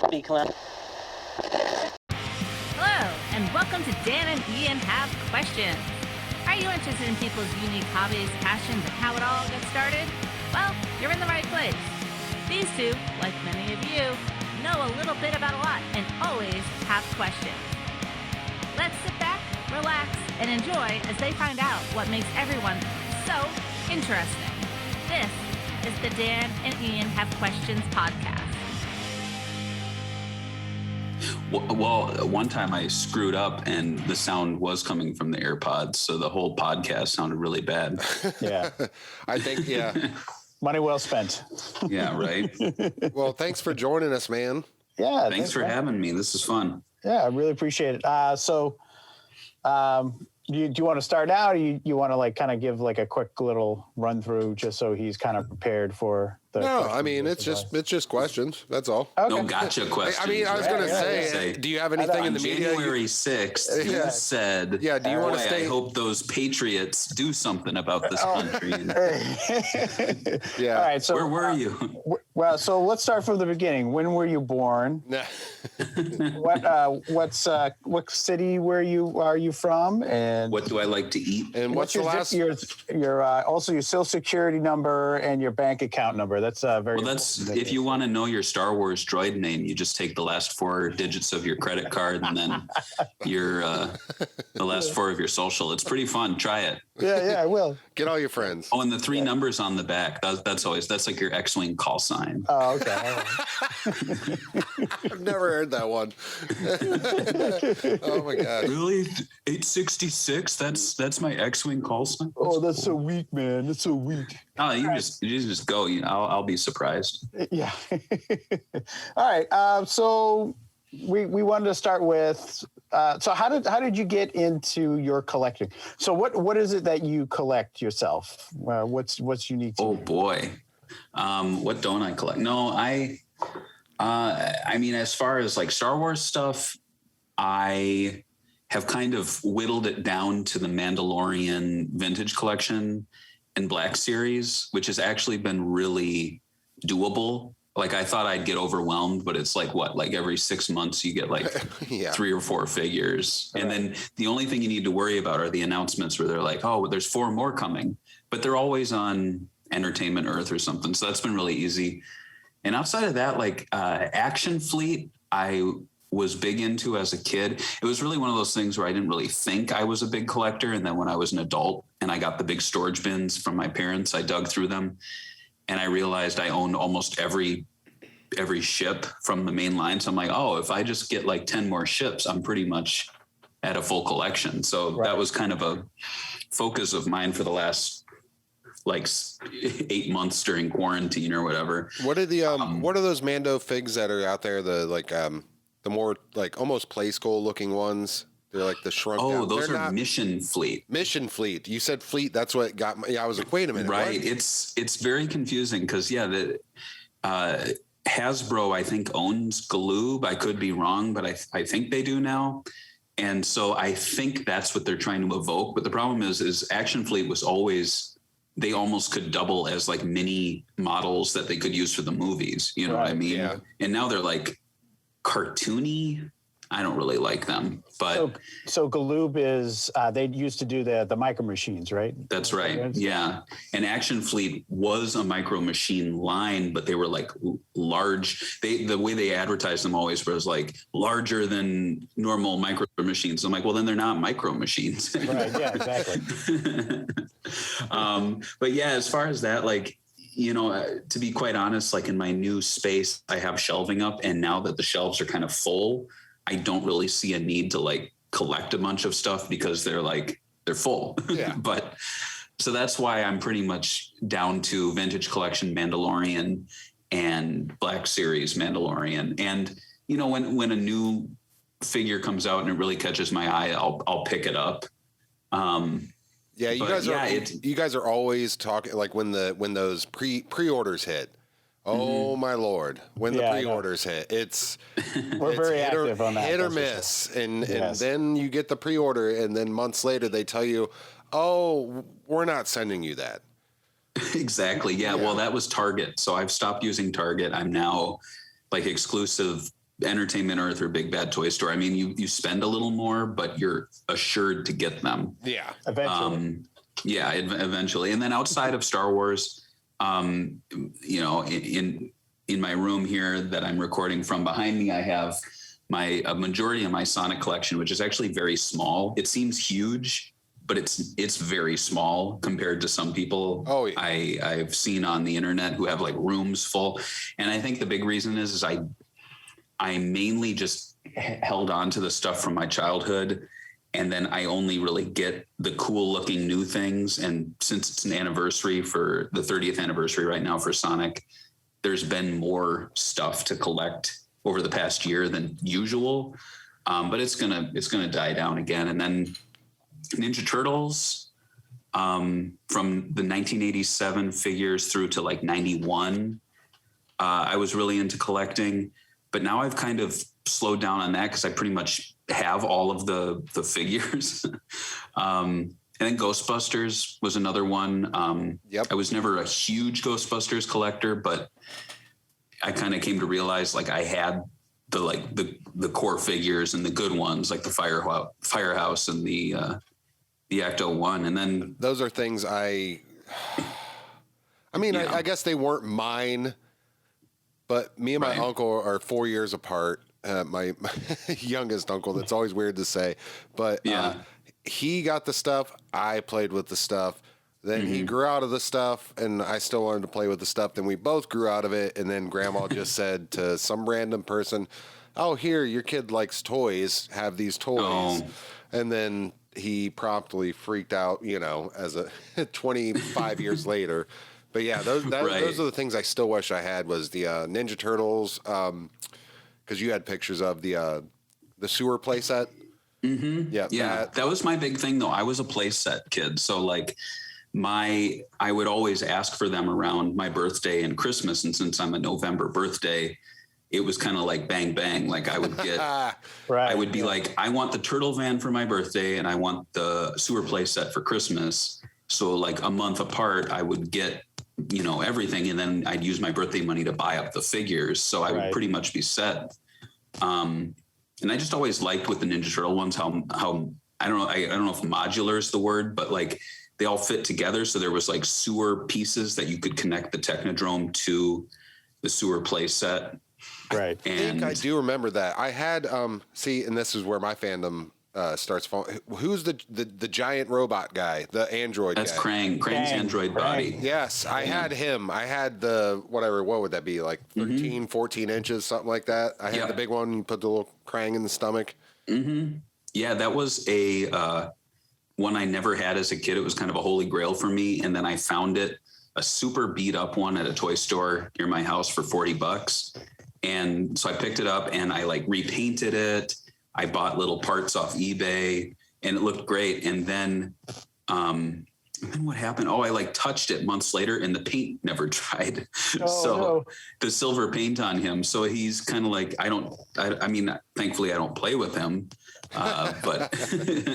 Be collect. Hello, and welcome to Dan and Ian Have Questions. Are you interested in people's unique hobbies, passions, and how it all gets started? Well, you're in the right place. These two, like many of you, know a little bit about a lot and always have questions. Let's sit back, relax, and enjoy as they find out what makes everyone so interesting. This is the Dan and Ian Have Questions podcast. Well, one time I screwed up and the sound was coming from the AirPods, so the whole podcast sounded really bad. Yeah. I think, yeah. Money well spent. Yeah, right. Well, thanks for joining us, man. Yeah. Thanks for having me. This is fun. Yeah, I really appreciate it. Do you want to start now, or you want to like kind of give like a quick little run through just so he's kind of prepared for the No, I mean it's just questions. That's all. Okay. No gotcha questions. I mean, I was going to say, do you have anything in the media? January 6th, you said, yeah, do you want to stay? I hope those Patriots do something about this country. Yeah. All right. So where were you? Well, so let's start from the beginning. When were you born? What city are you from? And What do I like to eat? And what's the last? Your also your social security number and your bank account number. That's very. Well, that's if you want to know your Star Wars droid name, you just take the last 4 digits of your credit card and then your the last 4 of your social. It's pretty fun. Try it. Yeah, I will. Get all your friends. Oh, and the 3 numbers on the back. That's like your X-wing call sign. Oh, okay. All right. I've never heard that one. Oh my god. Really? 866? That's my X-wing call sign? Oh, that's so weak, man. That's so weak. Oh, you just go. I'll be surprised. Yeah. All right. So we wanted to start with. So how did you get into your collecting? So what is it that you collect yourself? What's unique to you? Oh boy, what don't I collect? No, I mean, as far as like Star Wars stuff, I have kind of whittled it down to the Mandalorian vintage collection and Black Series, which has actually been really doable. Like I thought I'd get overwhelmed, but it's like like every 6 months you get like 3 or 4 figures. Right. And then the only thing you need to worry about are the announcements where they're like, oh, there's 4 more coming, but they're always on Entertainment Earth or something. So that's been really easy. And outside of that, like Action Fleet, I was big into as a kid. It was really one of those things where I didn't really think I was a big collector. And then when I was an adult and I got the big storage bins from my parents, I dug through them and I realized I owned almost every ship from the main line. So I'm like, oh, if I just get like 10 more ships, I'm pretty much at a full collection. So That was kind of a focus of mine for the last like 8 months during quarantine or whatever. What are the what are those Mando figs that are out there? The more like almost play school looking ones. They're like the shrunk. Oh, down. Those are Mission Fleet. Mission Fleet. You said Fleet. That's what got me. Yeah, I was like, wait a minute. Right. What? It's very confusing because Hasbro, I think, owns Galoob. I could be wrong, but I think they do now. And so I think that's what they're trying to evoke. But the problem is Action Fleet was always, they almost could double as like mini models that they could use for the movies. You know what I mean? Yeah. And now they're like cartoony. I don't really like them, but so Galoob is they used to do the micro machines, right? That's right. Yeah. And Action Fleet was a micro machine line, but they were like large. The way they advertised them always was like larger than normal micro machines. I'm like, well, then they're not micro machines. Right. Yeah, exactly. But yeah, as far as that, like, you know, to be quite honest, like in my new space, I have shelving up, and now that the shelves are kind of full, I don't really see a need to like collect a bunch of stuff because they're full. Yeah. But so that's why I'm pretty much down to vintage collection Mandalorian and Black Series Mandalorian. And, you know, when a new figure comes out and it really catches my eye, I'll pick it up. Yeah, you guys are always talking like when those pre-orders hit. Oh my Lord! When the pre-orders hit, we're very active on that. Hit or miss, and then you get the pre-order, and then months later they tell you, "Oh, we're not sending you that." Exactly. Yeah. Well, that was Target, so I've stopped using Target. I'm now like exclusive Entertainment Earth or Big Bad Toy Store. I mean, you spend a little more, but you're assured to get them. Yeah. Eventually. Eventually. And then outside of Star Wars, you know, in my room here that I'm recording from behind me, I have a majority of my Sonic collection, which is actually very small. It seems huge, but it's very small compared to some people I've seen on the internet who have like rooms full. And I think the big reason is I mainly just held on to the stuff from my childhood. And then I only really get the cool looking new things. And since it's an anniversary for the 30th anniversary right now for Sonic, there's been more stuff to collect over the past year than usual. But it's gonna die down again. And then Ninja Turtles, from the 1987 figures through to like 91, I was really into collecting. But now I've kind of slowed down on that because I pretty much have all of the figures. And then Ghostbusters was another one. I was never a huge Ghostbusters collector, but I kind of came to realize like I had the core figures and the good ones, like the Firehouse and the Ecto-1. And then those are things I guess they weren't mine. But me and my uncle are 4 years apart. My youngest uncle, that's always weird to say. But he got the stuff. I played with the stuff. Then he grew out of the stuff, and I still wanted to play with the stuff. Then we both grew out of it. And then Grandma just said to some random person, "Oh, here, your kid likes toys. Have these toys." Oh. And then he promptly freaked out, you know, as a 25 years later. But yeah, those are the things I still wish I had was the Ninja Turtles, because you had pictures of the Sewer Playset. Mm-hmm. Yeah. That was my big thing, though. I was a playset kid, so like I would always ask for them around my birthday and Christmas, and since I'm a November birthday, it was kind of like bang bang. Like I would get, I would be like, I want the Turtle Van for my birthday, and I want the Sewer Playset for Christmas. So like a month apart, I would get, you know, everything. And then I'd use my birthday money to buy up the figures. So I would pretty much be set. And I just always liked with the Ninja Turtle ones, how I don't know if modular is the word, but like they all fit together. So there was like sewer pieces that you could connect the Technodrome to the Sewer Playset. Right. I think I do remember that. I had, and this is where my fandom starts falling. Who's the giant robot guy, the android That's guy? Krang's android body. Yes, I had him. I had the, what would that be, like 13, 14 inches, something like that. I had the big one. You put the little Krang in the stomach. Mm-hmm. Yeah, that was a one I never had as a kid. It was kind of a holy grail for me. And then I found a super beat up one at a toy store near my house for $40. And so I picked it up and I like repainted it. I bought little parts off eBay and it looked great. And then what happened? Oh, I like touched it months later and the paint never dried. The silver paint on him. So he's kind of like, I mean, thankfully I don't play with him. But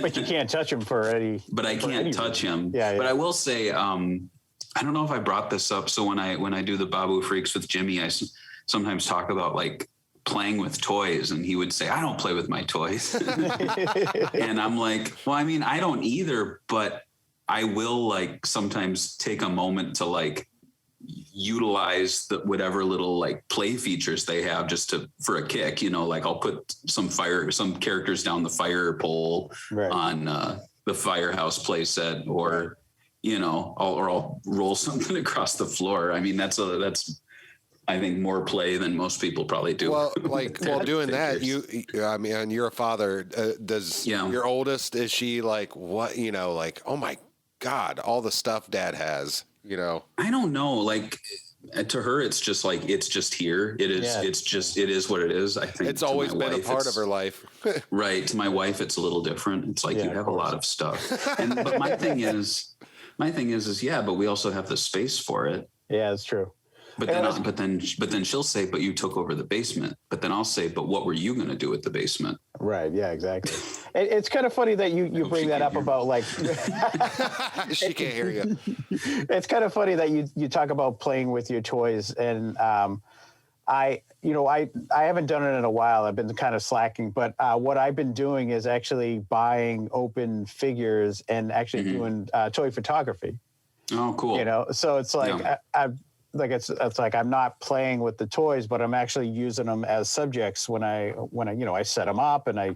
but you can't touch him for any. But I can't touch him. Yeah. But I will say, I don't know if I brought this up. So when I do the Babu Freaks with Jimmy, I sometimes talk about like playing with toys, and he would say, "I don't play with my toys," and I'm like, "Well, I mean, I don't either, but I will like sometimes take a moment to like utilize whatever little like play features they have just for a kick, you know, like I'll put some characters down the fire pole on the Firehouse playset, or you know, I'll roll something across the floor. I mean, that's I think more play than most people probably do. Well, like while doing figures. That, you're a father. Does your oldest, is she like, what, you know, like, oh my God, all the stuff Dad has, you know? I don't know. Like to her, it's just like, it's just here. It is. Yeah. It is what it is. I think it's always been a part of her life. Right. To my wife, it's a little different. It's like, you have a lot of stuff. But my thing is, but we also have the space for it. Yeah, it's true. But then she'll say, "But you took over the basement." But then I'll say, "But what were you going to do with the basement?" Right. Yeah. Exactly. It's kind of funny that you bring that up about like. She can't hear you. It's kind of funny that you talk about playing with your toys, and I haven't done it in a while. I've been kind of slacking, but what I've been doing is actually buying open figures and actually doing toy photography. Oh, cool. So it's like it's like I'm not playing with the toys, but I'm actually using them as subjects when I set them up, and I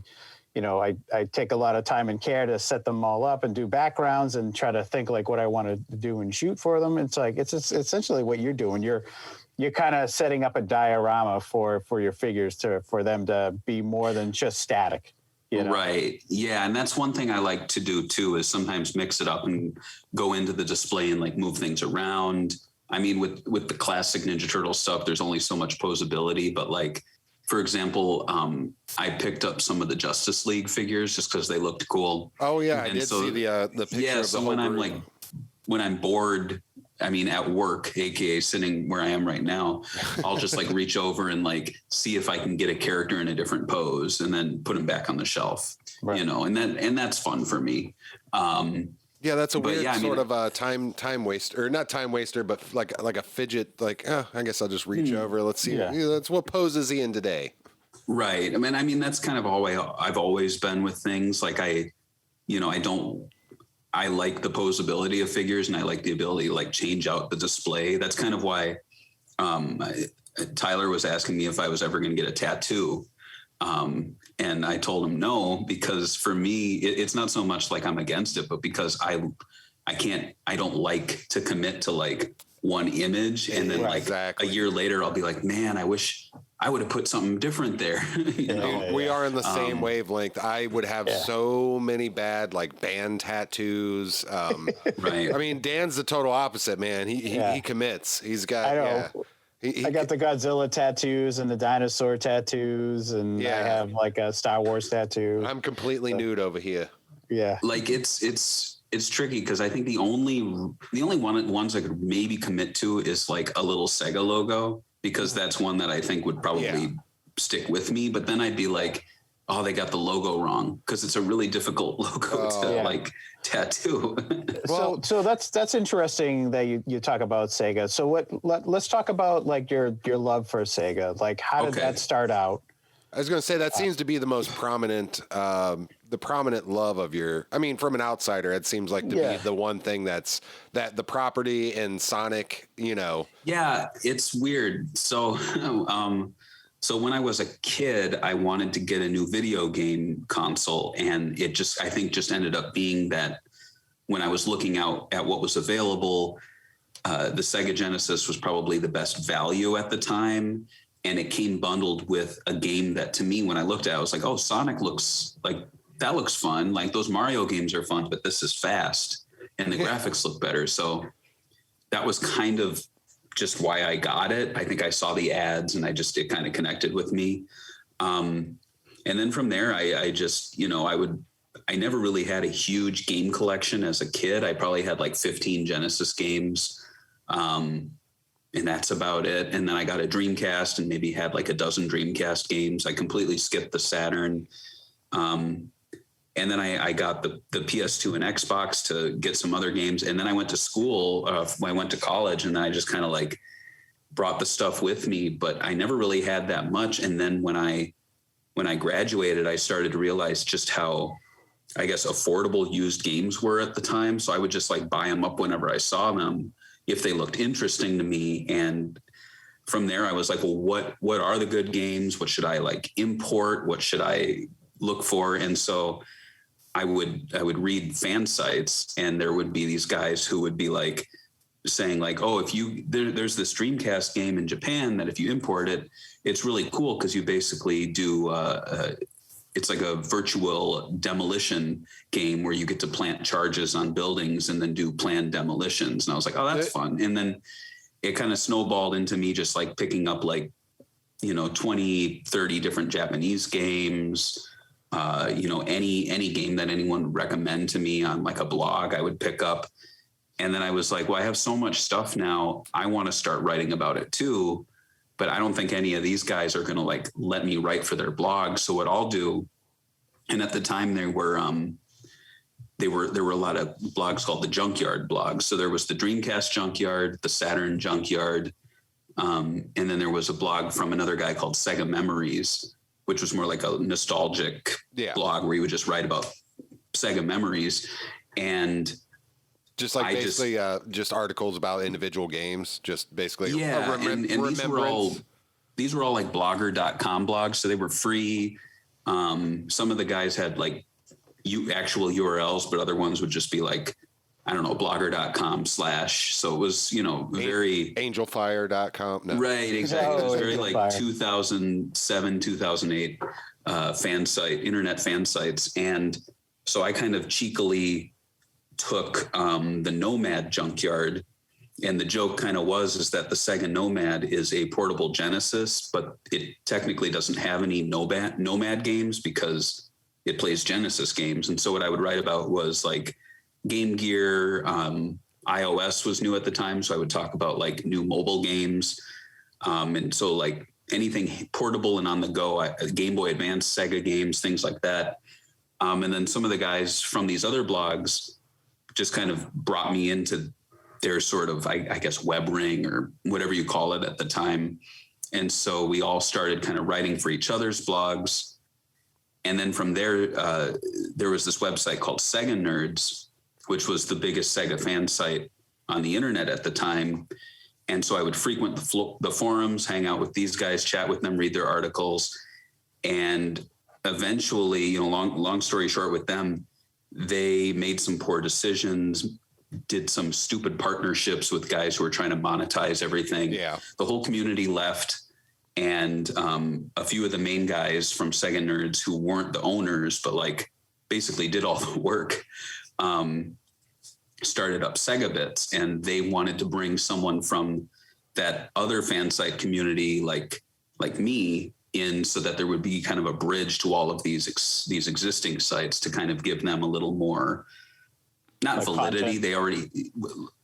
take a lot of time and care to set them all up and do backgrounds and try to think like what I want to do and shoot for them. It's like it's essentially what you're doing. You're kind of setting up a diorama for your figures for them to be more than just static. Right. Yeah. And that's one thing I like to do too, is sometimes mix it up and go into the display and like move things around. I mean, with the classic Ninja Turtle stuff, there's only so much posability, but like, for example, I picked up some of the Justice League figures just because they looked cool. Oh yeah. I did see the picture. Yeah. Of the So whole when I'm bored, I mean, at work, AKA sitting where I am right now, I'll just like reach over and like see if I can get a character in a different pose and then put them back on the shelf, right. and that's fun for me. Yeah, that's a weird sort of time waster, or not time waster, but like a fidget. Like, I guess I'll just reach over. Let's see. Yeah. That's what pose is he in today? Right. I mean, that's kind of I've always been with things. Like I like the posability of figures, and I like the ability to like change out the display. That's kind of why Tyler was asking me if I was ever going to get a tattoo. And I told him no, because for me, it's not so much like I'm against it, but because I don't like to commit to like one image. And then a year later, I'll be like, man, I wish I would have put something different there. We are in the same wavelength. I would have so many bad like band tattoos. Right. I mean, Dan's the total opposite, man. He commits. He's got. I know. I got the Godzilla tattoos and the dinosaur tattoos, and I have like a Star Wars tattoo. I'm completely nude over here. Yeah. Like it's tricky because I think the only ones I could maybe commit to is like a little Sega logo, because that's one that I think would probably stick with me. But then I'd be like, oh, they got the logo wrong, because it's a really difficult logo to like tattoo. So that's interesting that you talk about Sega. So let's talk about like your love for Sega. Like, how did that start out? I was going to say that seems to be the most prominent, the prominent love of your. I mean, from an outsider, it seems like to be the one thing that the property and Sonic. Yeah, it's weird. So. So when I was a kid, I wanted to get a new video game console, and I think ended up being that when I was looking out at what was available, the Sega Genesis was probably the best value at the time. And it came bundled with a game that, to me, when I looked at it, I was like, oh, Sonic looks fun. Like, those Mario games are fun, but this is fast and the graphics look better. So that was kind of just why I got it. I think I saw the ads and it kind of connected with me. And then from there, I just, I never really had a huge game collection as a kid. I probably had like 15 Genesis games. And that's about it. And then I got a Dreamcast and maybe had like a dozen Dreamcast games. I completely skipped the Saturn. And then I got the PS2 and Xbox to get some other games. And then I went to school. I went to college, and then I just kind of like brought the stuff with me. But I never really had that much. And then when I graduated, I started to realize just how, I guess, affordable used games were at the time. So I would just like buy them up whenever I saw them, if they looked interesting to me. And from there, I was like, well, what are the good games? What should I like import? What should I look for? And so I would read fan sites, and there would be these guys who would be like saying like, oh, there's this Dreamcast game in Japan that if you import it, it's really cool because you basically do it's like a virtual demolition game where you get to plant charges on buildings and then do planned demolitions. And I was like, oh, that's fun. And then it kind of snowballed into me just like picking up like, 20, 30 different Japanese games. Any game that anyone would recommend to me on like a blog, I would pick up. And then I was like, well, I have so much stuff now. I want to start writing about it too, but I don't think any of these guys are going to like let me write for their blog. So what I'll do, and at the time there were a lot of blogs called the Junkyard blogs. So there was the Dreamcast Junkyard, the Saturn Junkyard, And then there was a blog from another guy called Sega Memories, which was more like a nostalgic blog where he would just write about Sega memories. And just like just articles about individual games, just basically. And these were all like blogger.com blogs. So they were free. Some of the guys had like actual URLs, but other ones would just be like, I don't know, blogger.com / so it was, very angelfire.com. No. Right. Exactly. It was very like Fire. 2007, 2008 internet fan sites. And so I kind of cheekily took the Nomad Junkyard, and the joke kind of is that the Sega Nomad is a portable Genesis, but it technically doesn't have any Nomad games because it plays Genesis games. And so what I would write about was like Game Gear, iOS was new at the time, so I would talk about like new mobile games, and so like anything portable and on the go, Game Boy Advance, Sega games, things like that. And then some of the guys from these other blogs just kind of brought me into their sort of, I guess, web ring or whatever you call it at the time. And so we all started kind of writing for each other's blogs. And then from there, there was this website called Sega Nerds, which was the biggest Sega fan site on the internet at the time. And so I would frequent the forums, hang out with these guys, chat with them, read their articles. And eventually, long story short with them, they made some poor decisions, did some stupid partnerships with guys who were trying to monetize everything. Yeah. The whole community left. And a few of the main guys from Sega Nerds who weren't the owners, but like basically did all the work, started up Segabits, and they wanted to bring someone from that other fan site community like me in, so that there would be kind of a bridge to all of these existing sites to kind of give them a little more, not like validity. Content. They already,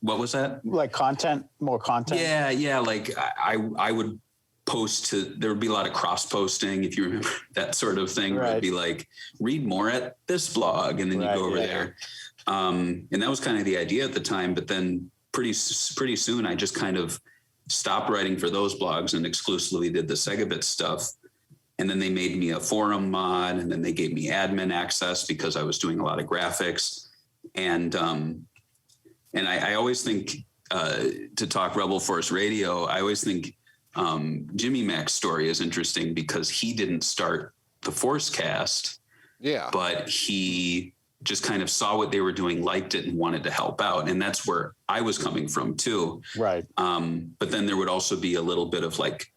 what was that? Like content, more content. Yeah. Like I would post there would be a lot of cross posting, if you remember that sort of thing. Right. It would be like, read more at this blog, and then you go over there. And that was kind of the idea at the time. But then pretty soon I just kind of stopped writing for those blogs and exclusively did the Segabits stuff. And then they made me a forum mod, and then they gave me admin access because I was doing a lot of graphics. And I always think, to talk Rebel Force Radio, I always think Jimmy Mac's story is interesting because he didn't start the Forcecast. Yeah. But he just kind of saw what they were doing, liked it, and wanted to help out. And that's where I was coming from too. Right. But then there would also be a little bit of like,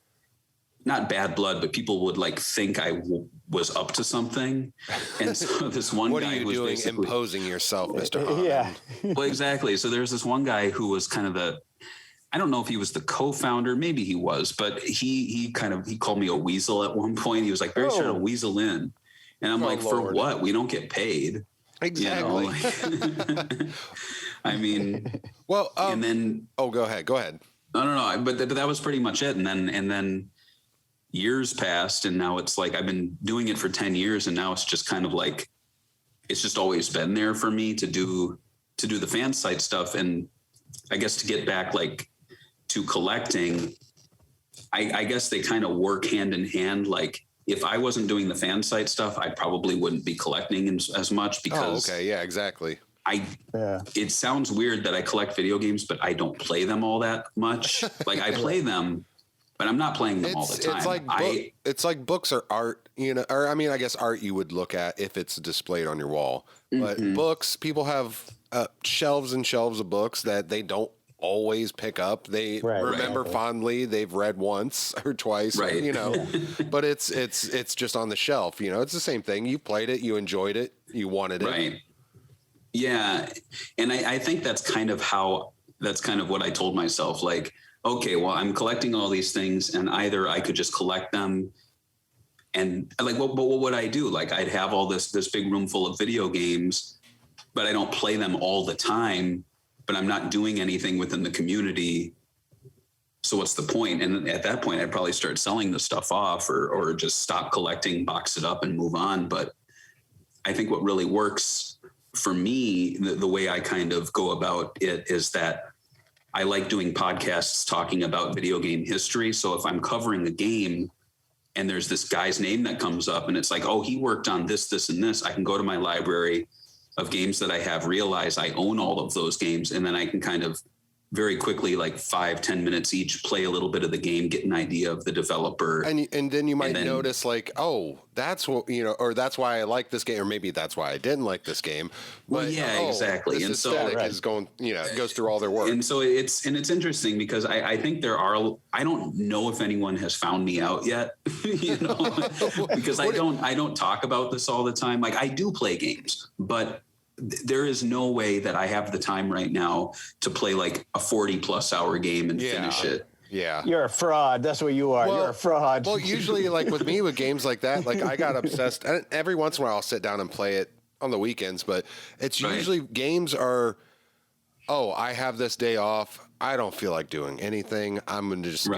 not bad blood, but people would like think I was up to something. And so this one what guy are you was doing basically imposing yourself, Mr. Harmon? Yeah. Well, exactly. So there's this one guy who was kind of I don't know if he was the co-founder, maybe he was, but he called me a weasel at one point. He was like, Barry's trying to weasel in. And I'm like, Lord. For what? We don't get paid. Exactly. I mean, well, and then, go ahead. No. But that was pretty much it. And then years passed, and now it's like, I've been doing it for 10 years. And now it's just kind of like, it's just always been there for me to do the fan site stuff. And I guess to get back like to collecting, I guess they kind of work hand in hand. Like, if I wasn't doing the fan site stuff, I probably wouldn't be collecting as much because. Oh, okay. Yeah, exactly. It sounds weird that I collect video games, but I don't play them all that much. Like, I play them, but I'm not playing them all the time. It's like books or art, or I mean, I guess art you would look at if it's displayed on your wall. But books, people have shelves and shelves of books that they don't always pick up. They remember fondly. They've read once or twice, but it's just on the shelf. It's the same thing. You played it, you enjoyed it, you wanted it. Right. Yeah. And I think that's kind of what I told myself. Like, okay, well, I'm collecting all these things, and either I could just collect them and like, what would I do? Like, I'd have all this big room full of video games, but I don't play them all the time, but I'm not doing anything within the community. So what's the point? And at that point, I'd probably start selling the stuff off or just stop collecting, box it up, and move on. But I think what really works for me, the way I kind of go about it, is that I like doing podcasts talking about video game history. So if I'm covering a game and there's this guy's name that comes up and it's like, oh, he worked on this, this, and this, I can go to my library of games that I have, realize I own all of those games, and then I can kind of very quickly, like 5-10 minutes each, play a little bit of the game, get an idea of the developer. And then you might notice like, oh, that's what, or that's why I like this game, or maybe that's why I didn't like this game. But, exactly. This and aesthetic is going, it goes through all their work. And so it's interesting because I think I don't know if anyone has found me out yet, because I don't talk about this all the time. Like, I do play games, but there is no way that I have the time right now to play like a 40+ hour game and finish it. Yeah. You're a fraud. That's what you are. You're a fraud. Well, usually like with me with games like that, like I got obsessed. And every once in a while I'll sit down and play it on the weekends, but it's usually games are, oh, I have this day off. I don't feel like doing anything. I'm going to just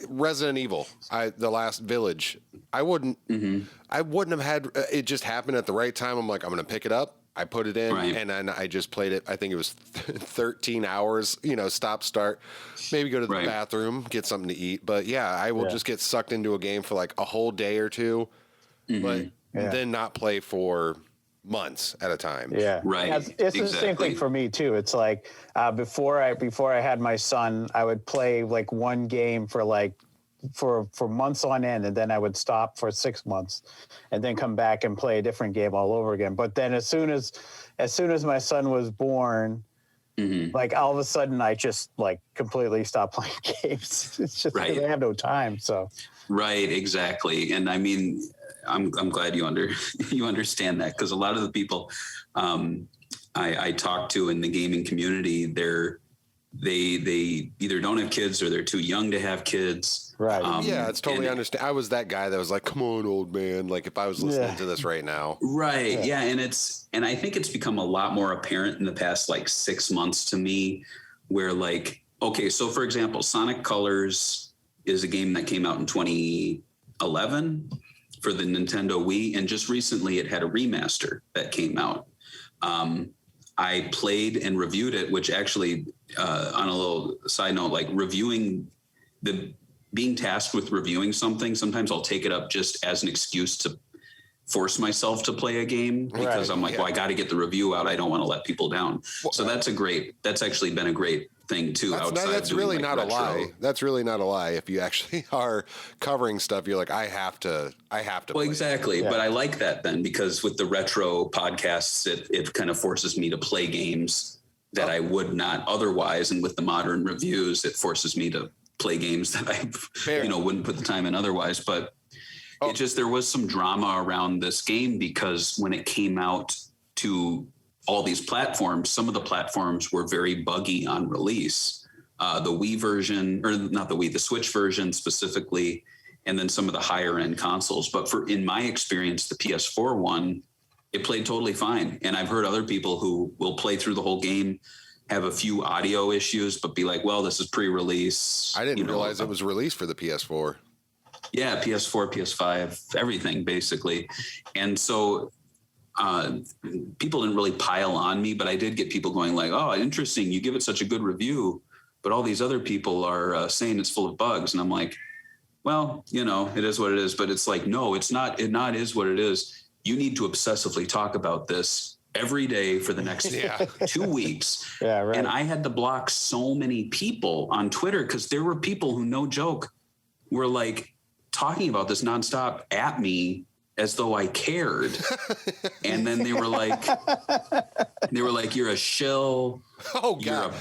Resident Evil, the last Village. I wouldn't have had it just happen at the right time. I'm like, I'm going to pick it up. I put it in and then I just played it. I think it was 13 hours, stop, start, maybe go to the bathroom, get something to eat. But yeah, I will just get sucked into a game for like a whole day or two, but then not play for months at a time. Yeah. Right. It's the same thing for me too. It's like, before I had my son, I would play like one game for months on end, and then I would stop for 6 months and then come back and play a different game all over again. But then as soon as my son was born, like all of a sudden I just like completely stopped playing games. It's just because I have no time. So right, exactly. And I mean, I'm glad you understand that, because a lot of the people I talk to in the gaming community, they either don't have kids or they're too young to have kids. Right. It's totally understand. I was that guy that was like, come on, old man. Like if I was listening to this right now. Right. Yeah. And I think it's become a lot more apparent in the past like 6 months to me, where like, okay, so for example, Sonic Colors is a game that came out in 2011 for the Nintendo Wii. And just recently it had a remaster that came out. I played and reviewed it, which actually, on a little side note, like being tasked with reviewing something, sometimes I'll take it up just as an excuse to force myself to play a game, because I'm like, well, I got to get the review out. I don't want to let people down. Well, so that's actually been a great thing too. That's really not a lie. That's really not a lie. If you actually are covering stuff, you're like, I have to. Well, exactly. But I like that then, because with the retro podcasts, it kind of forces me to play games that I would not otherwise. And with the modern reviews, it forces me to play games that I, wouldn't put the time in otherwise. But there was some drama around this game, because when it came out to all these platforms, some of the platforms were very buggy on release. The Wii version, or not the Wii, the Switch version specifically, and then some of the higher end consoles. But in my experience, the PS4 one, it played totally fine. And I've heard other people who will play through the whole game, have a few audio issues, but be like, well, this is pre-release. I didn't realize it was released for the PS4. Yeah, PS4, PS5, everything basically. And so people didn't really pile on me, but I did get people going like, oh, interesting, you give it such a good review, but all these other people are saying it's full of bugs. And I'm like, well, it is what it is. But it's like, no, it's not. It not is what it is. You need to obsessively talk about this every day for the next 2 weeks. Yeah, right. And I had to block so many people on Twitter, because there were people who, no joke, were like talking about this nonstop at me as though I cared. And then they were like, you're a shill. Oh God.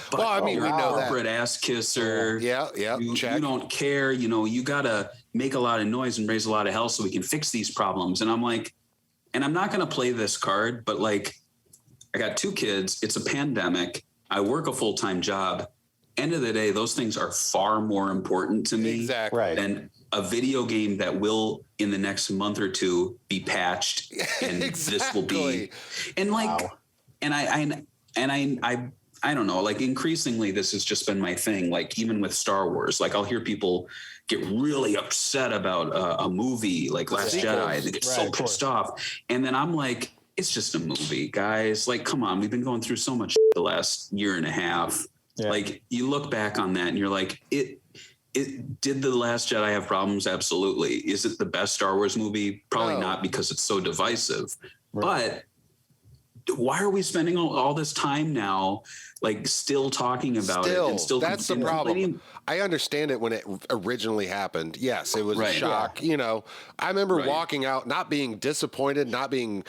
You're a corporate ass kisser. Yeah. You don't care. You got to make a lot of noise and raise a lot of hell so we can fix these problems. And I'm like, and I'm not going to play this card, but like, I got 2 kids. It's a pandemic. I work a full-time job. End of the day, those things are far more important to me than a video game that will, in the next month or 2, be patched, and this will be, and like, and I don't know, like increasingly, this has just been my thing. Like even with Star Wars, like I'll hear people get really upset about a movie like Last Jedi. They get so pissed off, and then I'm like, it's just a movie, guys. Like, come on, we've been going through so much the last year and a half. Yeah. Like you look back on that and you're like, it did The Last Jedi have problems? Absolutely. Is it the best Star Wars movie? Probably not, because it's so divisive. Right. But why are we spending all this time now, like still talking about it? And still, that's the problem. I understand it when it originally happened. Yes, it was a shock. You know, I remember walking out, not being disappointed, not being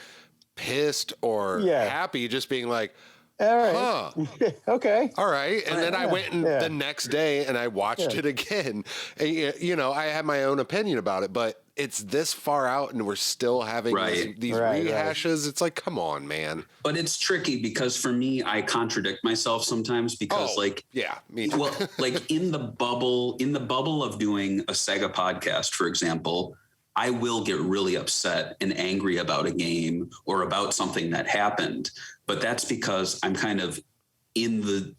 pissed or happy, just being like, all right. Okay. All right. And then I went the next day and I watched it again. And, you know, I had my own opinion about it, but it's this far out and we're still having these rehashes. It's like, come on, man. But it's tricky because for me, I contradict myself sometimes because me too. Well, like in the bubble of doing a Sega podcast, for example, I will get really upset and angry about a game or about something that happened. But that's because I'm kind of in the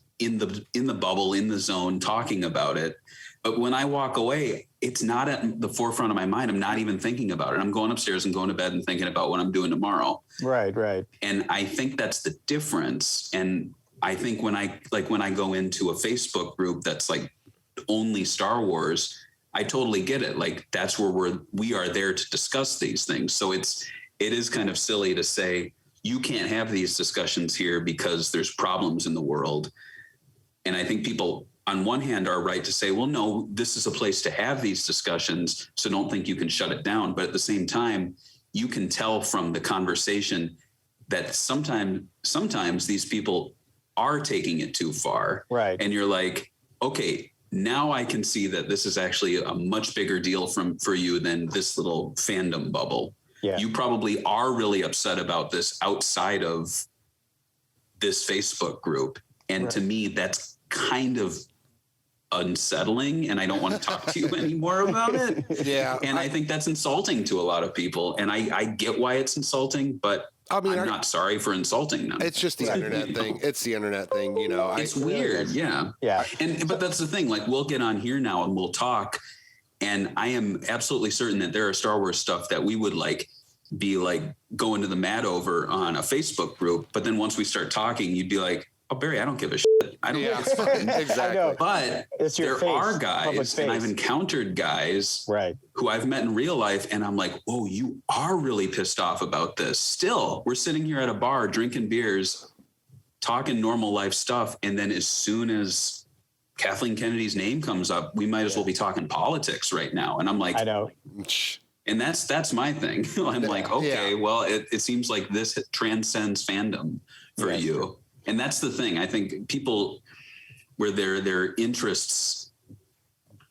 bubble, in the zone, talking about it. But when I walk away, it's not at the forefront of my mind. I'm not even thinking about it. I'm going upstairs and going to bed and thinking about what I'm doing tomorrow. Right. And I think that's the difference. And I think when I go into a Facebook group that's like only Star Wars, I totally get it. Like that's where we are there to discuss these things. So it is kind of silly to say you can't have these discussions here because there's problems in the world. And I think people on one hand are right to say, well, no, this is a place to have these discussions, so don't think you can shut it down. But at the same time, you can tell from the conversation that sometimes these people are taking it too far. Right. And you're like, okay, now I can see that this is actually a much bigger deal for you than this little fandom bubble. Yeah. You probably are really upset about this outside of this Facebook group. And to me, that's kind of unsettling, and I don't want to talk to you anymore about it. Yeah. And I think that's insulting to a lot of people. And I get why it's insulting, but I mean, I'm not sorry for insulting them. It's just the internet thing. It's the internet thing, you know. It's weird. Yeah. But that's the thing. Like we'll get on here now and we'll talk. And I am absolutely certain that there are Star Wars stuff that we would be going to the mat over on a Facebook group. But then once we start talking, you'd be like, oh, Barry, I don't give a shit. I don't think it's fine. Exactly. But there are guys, and I've encountered guys who I've met in real life, and I'm like, whoa, you are really pissed off about this. Still, we're sitting here at a bar drinking beers, talking normal life stuff, and then as soon as Kathleen Kennedy's name comes up, we might as well be talking politics right now. And I'm like, I know. And that's my thing. I'm like, okay, well, it seems like this transcends fandom for you. And that's the thing. I think people where their interests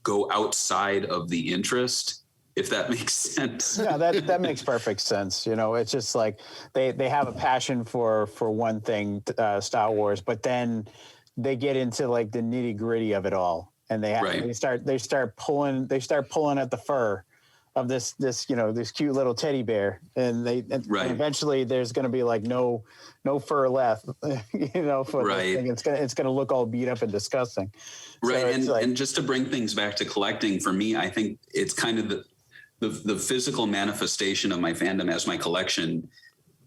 go outside of the interest, if that makes sense. No, that makes perfect sense. You know, it's just like they have a passion for one thing, Star Wars, but then they get into like the nitty gritty of it all, and they start pulling at the fur of this cute little teddy bear, and eventually there's going to be like no fur left, for this thing. It's going to look all beat up and disgusting. Right. So and just to bring things back to collecting, for me, I think it's kind of the physical manifestation of my fandom as my collection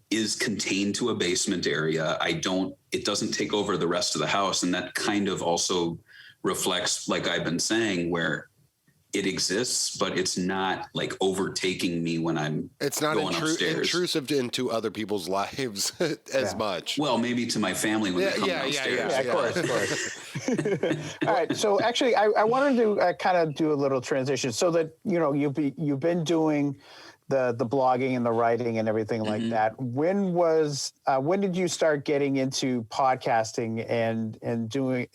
is contained to a basement area. It doesn't take over the rest of the house. And that kind of also reflects, like I've been saying, where it exists, but it's not like overtaking me when I'm going upstairs. Intrusive into other people's lives as much. Well, maybe to my family when they come downstairs. Yeah, of course. All right. So actually, I wanted to kind of do a little transition so that, you've been doing the blogging and the writing and everything like that. When did you start getting into podcasting and doing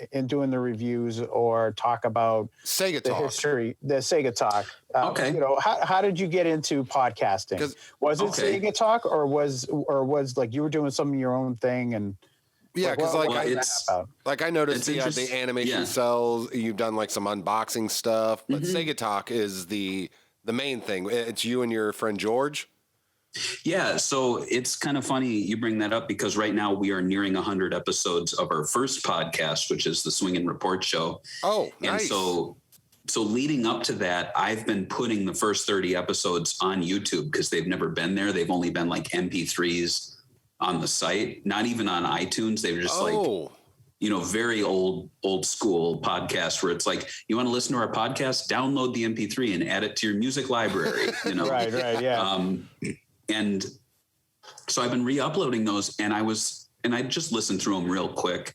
the reviews or talk about Sega the Talk history, the Sega Talk? Okay. How did you get into podcasting? Was it Sega Talk or was like you were doing some of your own thing? And yeah, because I noticed you have the animation cells. You've done like some unboxing stuff, but Sega Talk is the main thing. It's you and your friend George. Yeah. So it's kind of funny you bring that up because right now we are nearing 100 episodes of our first podcast, which is the Swing and Report Show. Oh, nice. And so leading up to that, I've been putting the first 30 episodes on YouTube because they've never been there. They've only been like MP3s on the site, not even on iTunes. They were just very old school podcast where it's like, you want to listen to our podcast, download the MP3 and add it to your music library, Right. Yeah. And so I've been re-uploading those, and I just listened through them real quick.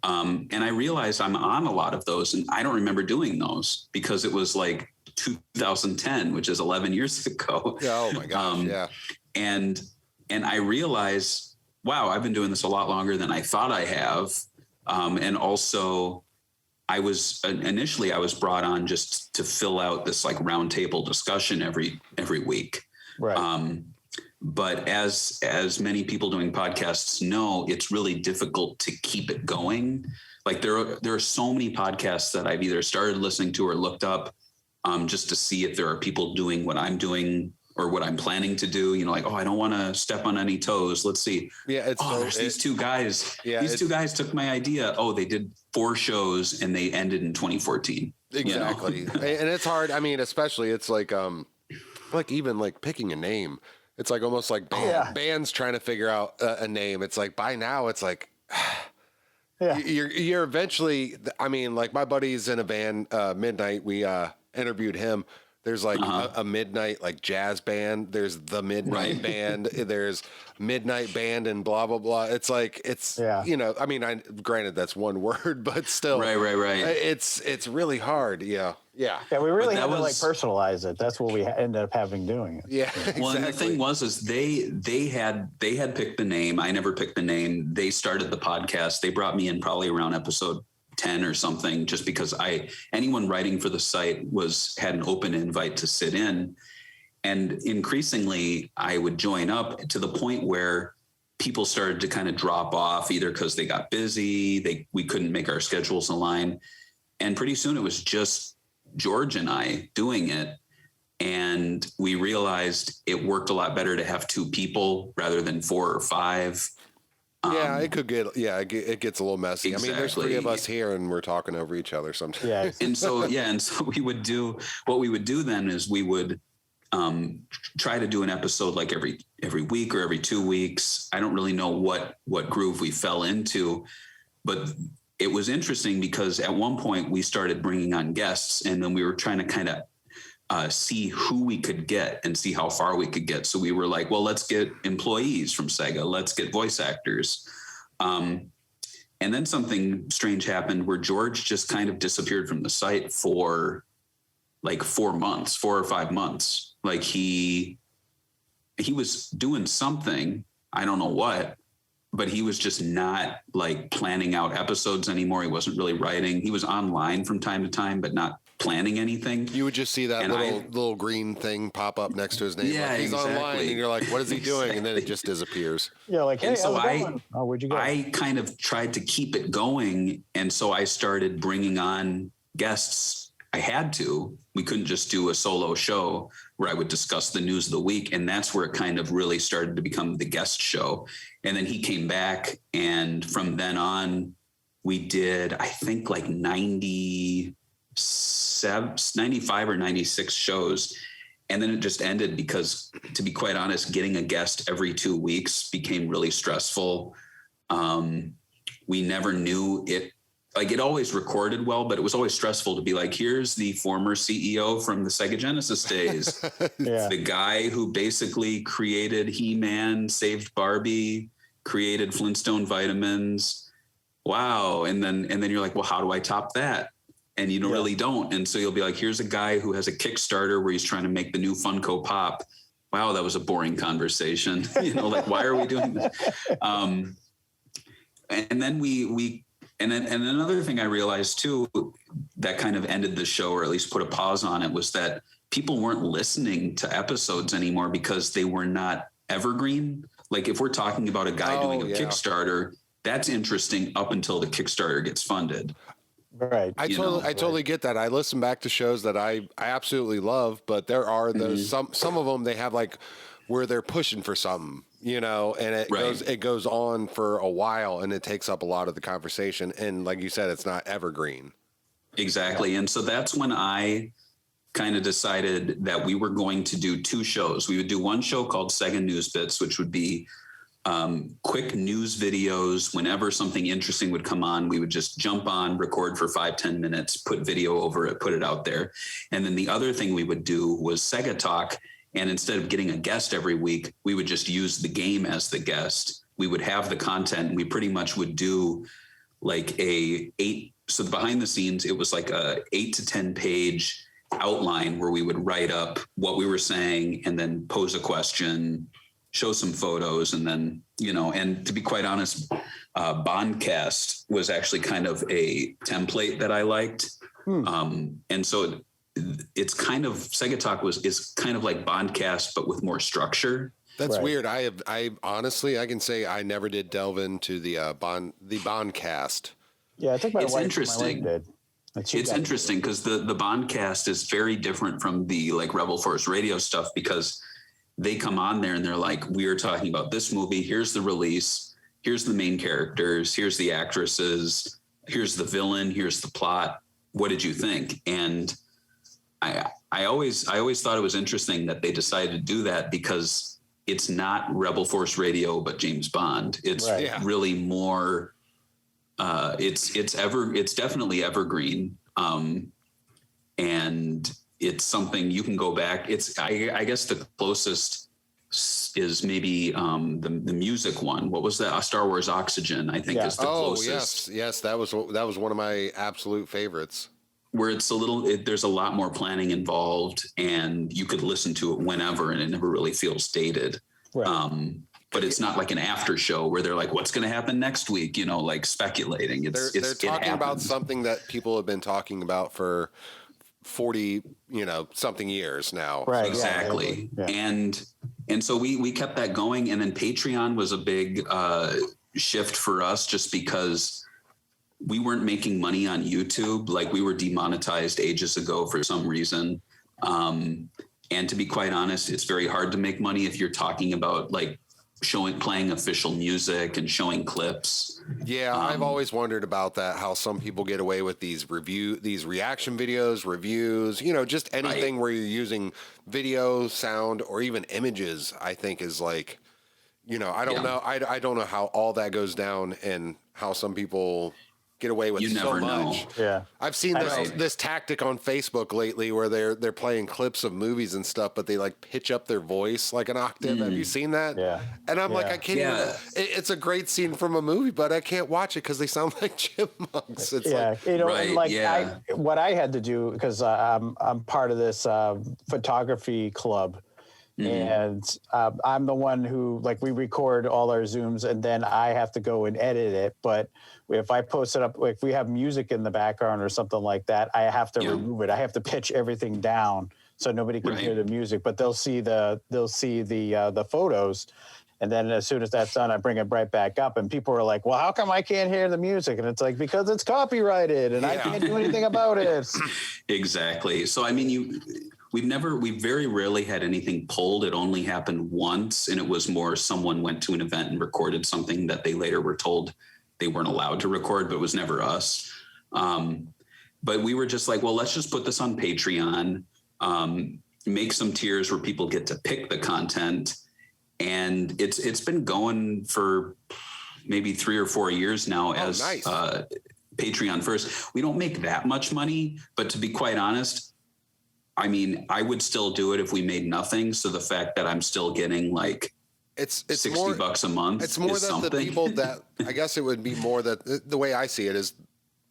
And I realized I'm on a lot of those, and I don't remember doing those because it was like 2010, which is 11 years ago. Yeah, oh my gosh. Yeah. And I realized, wow, I've been doing this a lot longer than I thought I have. And also I was brought on just to fill out this like roundtable discussion every week. Right. But as many people doing podcasts know, it's really difficult to keep it going. Like there are so many podcasts that I've either started listening to or looked up just to see if there are people doing what I'm doing or what I'm planning to do. Like, I don't want to step on any toes. Let's see. Yeah, there's these two guys. Yeah, these two guys took my idea. They did 4 shows and they ended in 2014. Exactly. And it's hard. I mean, especially it's like even like picking a name. It's like almost like bands trying to figure out a name. It's like by now it's like you're eventually. I mean, like my buddy's in a band, Midnight. We interviewed him. There's like a midnight like jazz band. There's the Midnight Band. There's Midnight Band and blah blah blah. It's like I mean, granted that's one word, but still, right. It's really hard. Yeah. We really had to like personalize it. That's what we ended up having doing it. Yeah. Exactly. Well, and the thing was they had picked the name. I never picked the name. They started the podcast. They brought me in probably around episode 10 or something, just because anyone writing for the site had an open invite to sit in. And increasingly I would join up to the point where people started to kind of drop off, either because they got busy, we couldn't make our schedules align. And pretty soon it was just George and I doing it. And we realized it worked a lot better to have 2 people rather than 4 or 5. Yeah, it could get, it gets a little messy. Exactly. I mean, there's 3 of us here and we're talking over each other sometimes. Yeah. And so we would do then is we would try to do an episode like every week or every 2 weeks. I don't really know what groove we fell into, but it was interesting because at one point we started bringing on guests, and then we were trying to kind of see who we could get and see how far we could get. So we were like, well, let's get employees from Sega. Let's get voice actors. And then something strange happened where George just kind of disappeared from the site for like 4 or 5 months. Like he was doing something, I don't know what, but he was just not like planning out episodes anymore. He wasn't really writing. He was online from time to time, but not planning anything. You would just see that little green thing pop up next to his name. Yeah, like he's exactly. online, and you're like, what is he doing? And then it just disappears. Yeah, like, hey, and so where'd you go? I kind of tried to keep it going. And so I started bringing on guests. I had to. We couldn't just do a solo show where I would discuss the news of the week. And that's where it kind of really started to become the guest show. And then he came back. And from then on, we did, I think, like 95 or 96 shows. And then it just ended because, to be quite honest, getting a guest every 2 weeks became really stressful. We never knew it. Like, it always recorded well, but it was always stressful to be like, here's the former CEO from the Sega Genesis days. Yeah. The guy who basically created He-Man, saved Barbie, created Flintstone vitamins. Wow. And then you're like, well, how do I top that? And you really don't. And so you'll be like, here's a guy who has a Kickstarter where he's trying to make the new Funko Pop. Wow, that was a boring conversation. Like, why are we doing this? And then and another thing I realized too, that kind of ended the show, or at least put a pause on it, was that people weren't listening to episodes anymore because they were not evergreen. Like, if we're talking about a guy doing a Kickstarter, that's interesting up until the Kickstarter gets funded. Right. I totally get that. I listen back to shows that I absolutely love, but there are those some of them, they have like where they're pushing for something, and it goes on for a while, and it takes up a lot of the conversation. And like you said, it's not evergreen. Exactly. And so that's when I kind of decided that we were going to do 2 shows. We would do one show called Sega News Bits, which would be quick news videos. Whenever something interesting would come on, we would just jump on, record for 5-10 minutes, put video over it, put it out there. And then the other thing we would do was Sega Talk. And instead of getting a guest every week, we would just use the game as the guest. We would have the content, and we pretty much would do like so behind the scenes, it was like a 8 to 10 page outline where we would write up what we were saying and then pose a question, show some photos, and then, and to be quite honest, Bondcast was actually kind of a template that I liked. And so it's kind of, Sega Talk is kind of like Bondcast, but with more structure. That's weird. I honestly, I can say I never did delve into the Bondcast. Yeah, I think my wife interesting. It's interesting because the Bondcast is very different from the like Rebel Force Radio stuff, because they come on there and they're like, we are talking about this movie. Here's the release. Here's the main characters. Here's the actresses. Here's the villain. Here's the plot. What did you think? And I always thought it was interesting that they decided to do that, because it's not Rebel Force Radio, but James Bond. It's really more. It's definitely evergreen, and it's something you can go back. I guess the closest is maybe the music one. What was that? Star Wars Oxygen, I think, is the closest. Yes, that was one of my absolute favorites. Where it's there's a lot more planning involved, and you could listen to it whenever, and it never really feels dated. Right. But it's not like an after show where they're like, what's going to happen next week? Like speculating. They're talking about something that people have been talking about for 40, something years now. Right. Exactly. Yeah. And so we kept that going. And then Patreon was a big shift for us, just because we weren't making money on YouTube. Like, we were demonetized ages ago for some reason. And to be quite honest, it's very hard to make money if you're talking about like playing official music and showing clips. Yeah, I've always wondered about that, how some people get away with these reaction videos, reviews, just anything where you're using video, sound, or even images. I think is like, I don't know. I don't know how all that goes down and how some people get away with so much. Yeah, I've seen this tactic on Facebook lately where they're playing clips of movies and stuff, but they like pitch up their voice like an octave. Have you seen that? Yeah. And I'm like, I can't even. It's a great scene from a movie, but I can't watch it because they sound like chipmunks. It's what I had to do, because I'm part of this photography club. And I'm the one who, like, we record all our Zooms and then I have to go and edit it. But if I post it up, if we have music in the background or something like that, I have to remove it. I have to pitch everything down so nobody can hear the music, but they'll see the photos. And then as soon as that's done, I bring it right back up. And people are like, well, how come I can't hear the music? And it's like, because it's copyrighted and I can't do anything about it. Exactly. So, I mean, we very rarely had anything pulled. It only happened once. And it was more someone went to an event and recorded something that they later were told they weren't allowed to record, but it was never us. But we were just like, well, let's just put this on Patreon, make some tiers where people get to pick the content. And it's been going for maybe 3 or 4 years now as Patreon first. We don't make that much money, but to be quite honest, I mean, I would still do it if we made nothing. So the fact that I'm still getting like it's $60 a month. It's more that the people that I guess it would be more that the way I see it is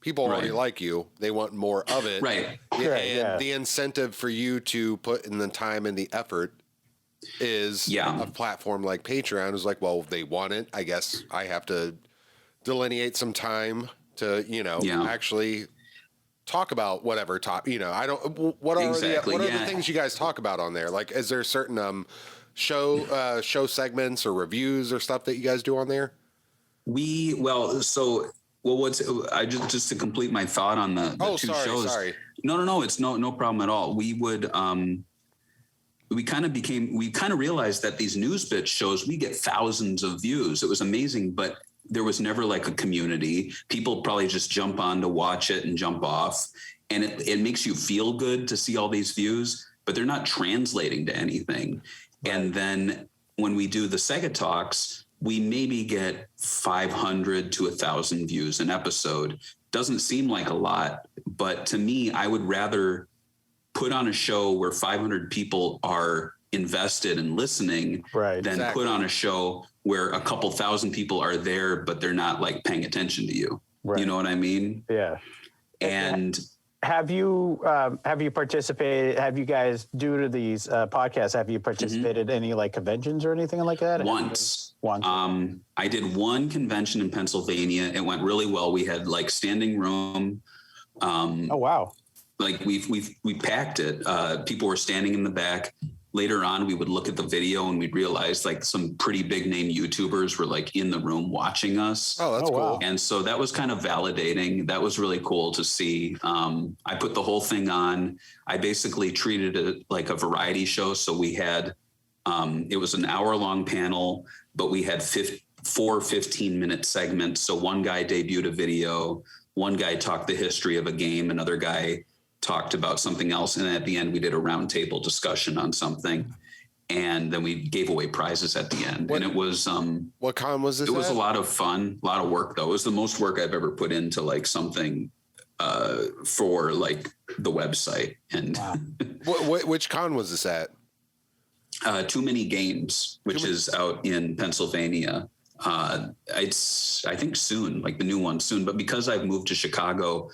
people already like you. They want more of it. Right. And the incentive for you to put in the time and the effort is a platform like Patreon is like, well, they want it. I guess I have to delineate some time to, actually talk about whatever topic, I don't, what are the things you guys talk about on there? Like, is there certain show segments or reviews or stuff that you guys do on there? Just to complete my thought on the two shows. Sorry. No, it's no problem at all. We would, we kind of realized that these news bit shows, we get thousands of views. It was amazing, but there was never like a community. People probably just jump on to watch it and jump off. And it makes you feel good to see all these views, but they're not translating to anything. Right. And then when we do the Sega Talks, we maybe get 500 to 1,000 views an episode. Doesn't seem like a lot, but to me, I would rather put on a show where 500 people are invested in listening than put on a show where a couple thousand people are there, but they're not like paying attention to you. Right. You know what I mean? Yeah. And have you participated? Have you guys, due to these podcasts, have you participated in any like conventions or anything like that? Once. I did one convention in Pennsylvania. It went really well. We had like standing room. Oh wow! Like we packed it. People were standing in the back. Later on, we would look at the video and we'd realize like some pretty big name YouTubers were like in the room watching us. Oh, that's cool. Wow. And so that was kind of validating. That was really cool to see. I put the whole thing on. I basically treated it like a variety show. So we had, it was an hour-long panel, but we had 4 15-minute segments. So one guy debuted a video, one guy talked the history of a game, another guy talked about something else, and at the end we did a roundtable discussion on something, and then we gave away prizes at the end. And it was what con was this? It was a lot of fun, a lot of work though. It was the most work I've ever put into like something for like the website. And wow. Which con was this at? Too Many Games, which is out in Pennsylvania. It's I think soon, like the new one soon, but because I've moved to Chicago,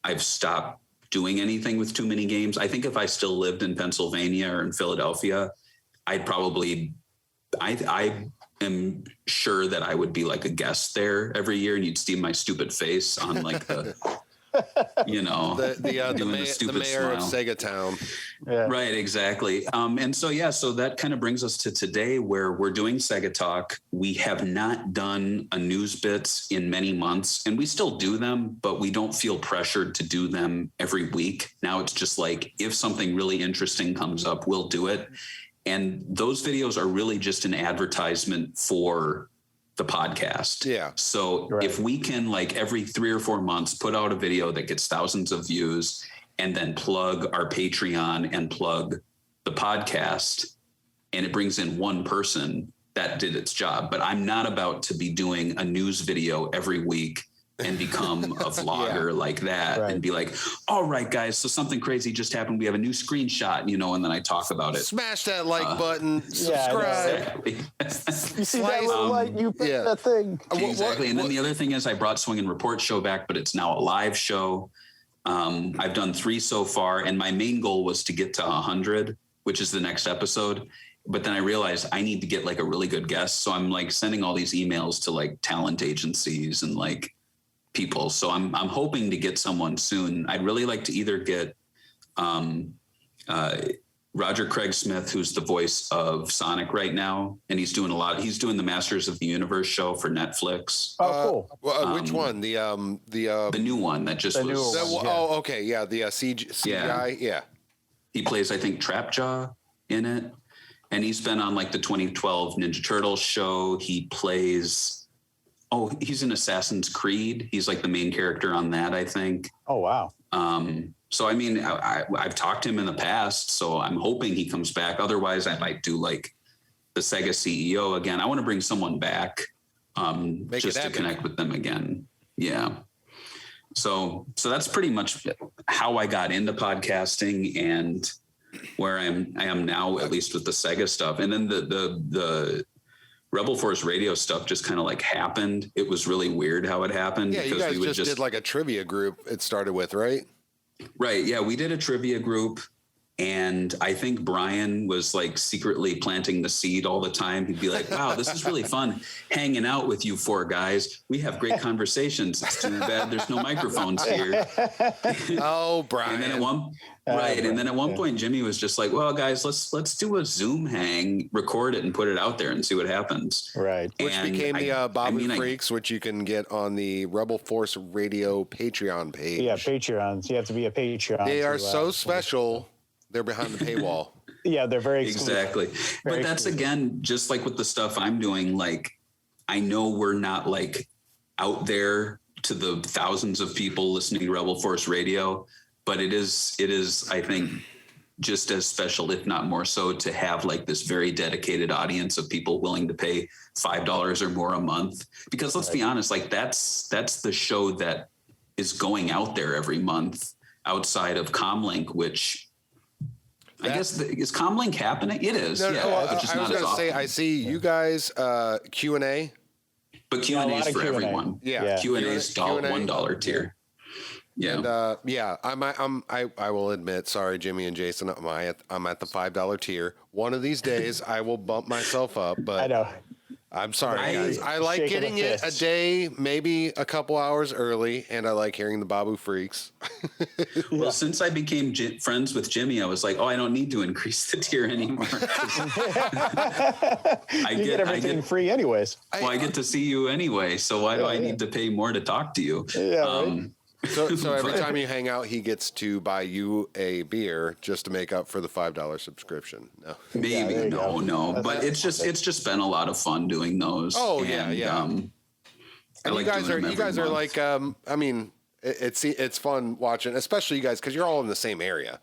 I've stopped doing anything with Too Many Games. I think if I still lived in Pennsylvania or in Philadelphia, I'd probably, I am sure that I would be like a guest there every year, and you'd see my stupid face on like the, you know, the mayor of Sega Town. Yeah. Right, exactly. And so, so that kind of brings us to today, where we're doing Sega Talk. We have not done a news bits in many months, and we still do them, but we don't feel pressured to do them every week. Now it's just like, if something really interesting comes up, we'll do it. And those videos are really just an advertisement for the podcast. Yeah. So if we can, like, every 3 or 4 months, put out a video that gets thousands of views, and then plug our Patreon and plug the podcast, and it brings in one person, that did its job. But I'm not about to be doing a news video every week and become a vlogger like that and be like, all right, guys, so something crazy just happened. We have a new screenshot, you know, and then I talk about it. Smash that like button, subscribe. Exactly. You see that little light, you pick that thing. Exactly. And then the other thing is I brought Swing and Report Show back, but it's now a live show. I've done 3 so far, and my main goal was to get to 100, which is the next episode. But then I realized I need to get like a really good guest. So I'm like sending all these emails to like talent agencies and like people. So I'm hoping to get someone soon. I'd really like to either get Roger Craig Smith, who's the voice of Sonic right now, and he's doing the Masters of the Universe show for Netflix. Oh, cool. Which one? The new one that just was. Oh, okay, yeah, the CGI, yeah. He plays, I think, Trapjaw in it, and he's been on like the 2012 Ninja Turtles show. He plays. Oh, he's in Assassin's Creed. He's like the main character on that, I think. Oh, wow. So, I mean, I've talked to him in the past, so I'm hoping he comes back. Otherwise, I might do like the Sega CEO again. I want to bring someone back just to connect with them again. Yeah. So that's pretty much how I got into podcasting and where I am now, at least with the Sega stuff. And then the Rebel Force Radio stuff just kind of like happened. It was really weird how it happened. Yeah, you guys just did like a trivia group it started with, right? Right. Yeah, we did a trivia group, and I think Brian was like secretly planting the seed all the time. He'd be like, wow, this is really fun hanging out with you 4 guys. We have great conversations. It's too bad there's no microphones here. Oh, Brian. And then at one point, Jimmy was just like, well, guys, let's do a Zoom hang, record it, and put it out there and see what happens. Right. Which became the Bobby Freaks, which you can get on the Rebel Force Radio Patreon page. Yeah, Patreons. You have to be a Patreon. They are so special. They're behind the paywall. Yeah, they're very exclusive. Exactly. But that's again, just like with the stuff I'm doing, like, I know we're not like out there to the thousands of people listening to Rebel Force Radio, but it is, I think, just as special, if not more so, to have like this very dedicated audience of people willing to pay $5 or more a month. Because let's be honest, like that's the show that is going out there every month outside of Comlink, which I guess is Comlink happening? It is. No, but just I was not as going to say, often. I see you guys Q&A. But Q&A is for Q&A. everyone. Yeah. Q&A is $1 tier. Yeah. And I will admit, sorry, Jimmy and Jason, I'm at the $5 tier. One of these days I will bump myself up, but I know. I'm sorry, guys. I like Shaking getting the it a fists. day, maybe a couple hours early, and I like hearing the Babu Freaks. Well, since I became friends with Jimmy, I was like, oh, I don't need to increase the tier anymore. You get everything free anyways. Well, I get to see you anyway, so why do I need to pay more to talk to you? Yeah, right. So every time you hang out, he gets to buy you a beer just to make up for the $5 subscription. No, maybe no, but it's just been a lot of fun doing those. Oh, yeah. And you guys are like, I mean, it's fun watching, especially you guys, because you're all in the same area.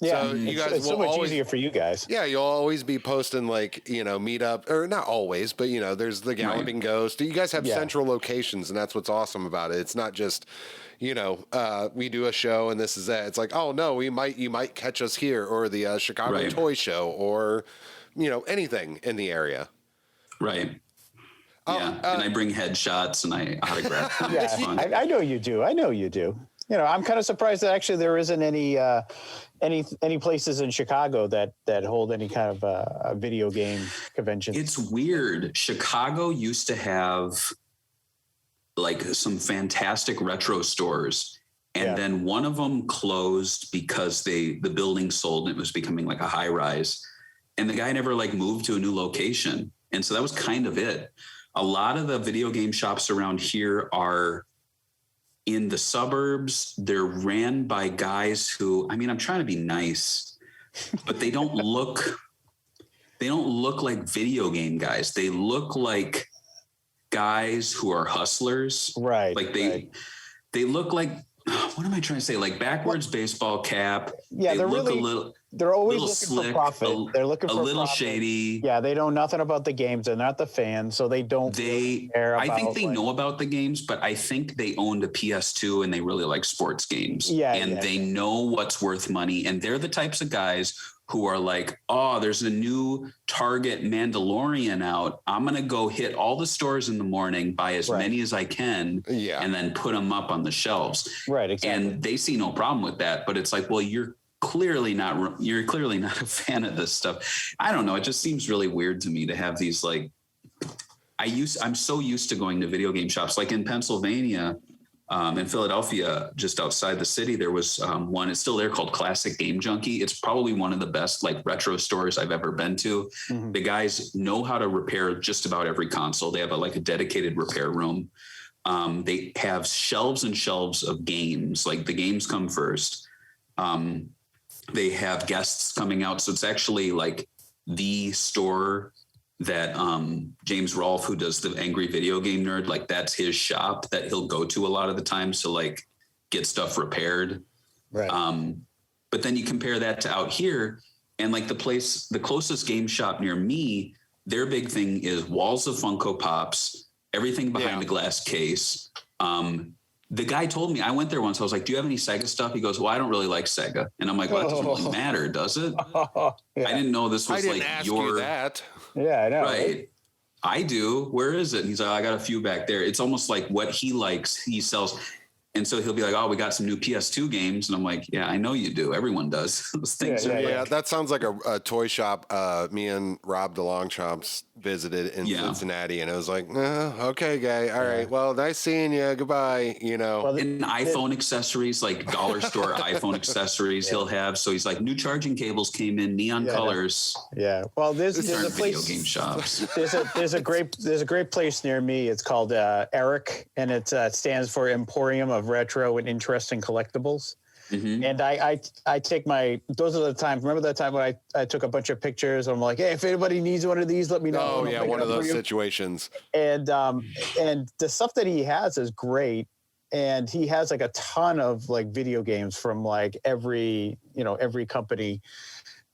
Yeah, so you guys it's so will much always, easier for you guys. Yeah, you'll always be posting like, meet up, or not always, but there's the Galloping Ghost. You guys have central locations, and that's what's awesome about it. It's not just, we do a show and this is that. It's like, oh no, you might catch us here, or the Chicago Toy Show, or anything in the area. Right. And I bring headshots and I autograph them. Yeah, I know you do. I'm kind of surprised that actually there isn't any places in Chicago that hold any kind of a video game convention. It's weird. Chicago used to have like some fantastic retro stores, and then one of them closed because the building sold and it was becoming like a high rise, and the guy never like moved to a new location, and so that was kind of it. A lot of the video game shops around here are in the suburbs. They're ran by guys who, I mean, I'm trying to be nice, but they don't look like video game guys. They look like guys who are hustlers. Right. Like they look like, what am I trying to say? Like backwards baseball cap. Yeah, they're always looking slick, for profit. They're looking for a little profit. Shady. Yeah, they know nothing about the games. They're not the fans, so they don't care about, I think they know about the games, but I think they owned a PS2 and they really like sports games. They know what's worth money. And they're the types of guys who are like, oh, there's a new Target Mandalorian out. I'm going to go hit all the stores in the morning, buy as many as I can, and then put them up on the shelves. Right, exactly. And they see no problem with that. But it's like, well, you're clearly not a fan of this stuff. I don't know. It just seems really weird to me to have these like, I'm so used to going to video game shops. Like in Pennsylvania, in Philadelphia, just outside the city, there was one. It's still there, called Classic Game Junkie. It's probably one of the best like retro stores I've ever been to. Mm-hmm. The guys know how to repair just about every console. They have a dedicated repair room. They have shelves and shelves of games. Like the games come first. They have guests coming out, so it's actually like the store that James Rolfe, who does the Angry Video Game Nerd, like that's his shop that he'll go to a lot of the times to like get stuff repaired. Right. But then you compare that to out here, and like the closest game shop near me, their big thing is walls of Funko Pops, everything behind a glass case. The guy told me, I went there once, I was like, do you have any Sega stuff? He goes, well, I don't really like Sega. And I'm like, well, that doesn't really matter, does it? I didn't know this was like your... that. Yeah, I know. Right. I do. Where is it? And he's like, I got a few back there. It's almost like what he likes, he sells. And so he'll be like, oh, we got some new PS2 games. And I'm like, yeah, I know you do. Everyone does. Those things are like... that sounds like a toy shop. Me and Rob DeLongchamps visited in Cincinnati, and it was like, okay, guy. All right. Well, nice seeing you. Goodbye. Well, and iPhone accessories, like dollar store iPhone accessories he'll have. So he's like, new charging cables came in, neon colors. Yeah. Well, there's a place, video game shops. There's a great place near me. It's called Eric, and it stands for Emporium of Retro and Interesting Collectibles. Mm-hmm. And I take those are the times. Remember that time when I took a bunch of pictures? I'm like, hey, if anybody needs one of these, let me know. Oh yeah, one of those situations. And the stuff that he has is great. And he has like a ton of like video games from like every company.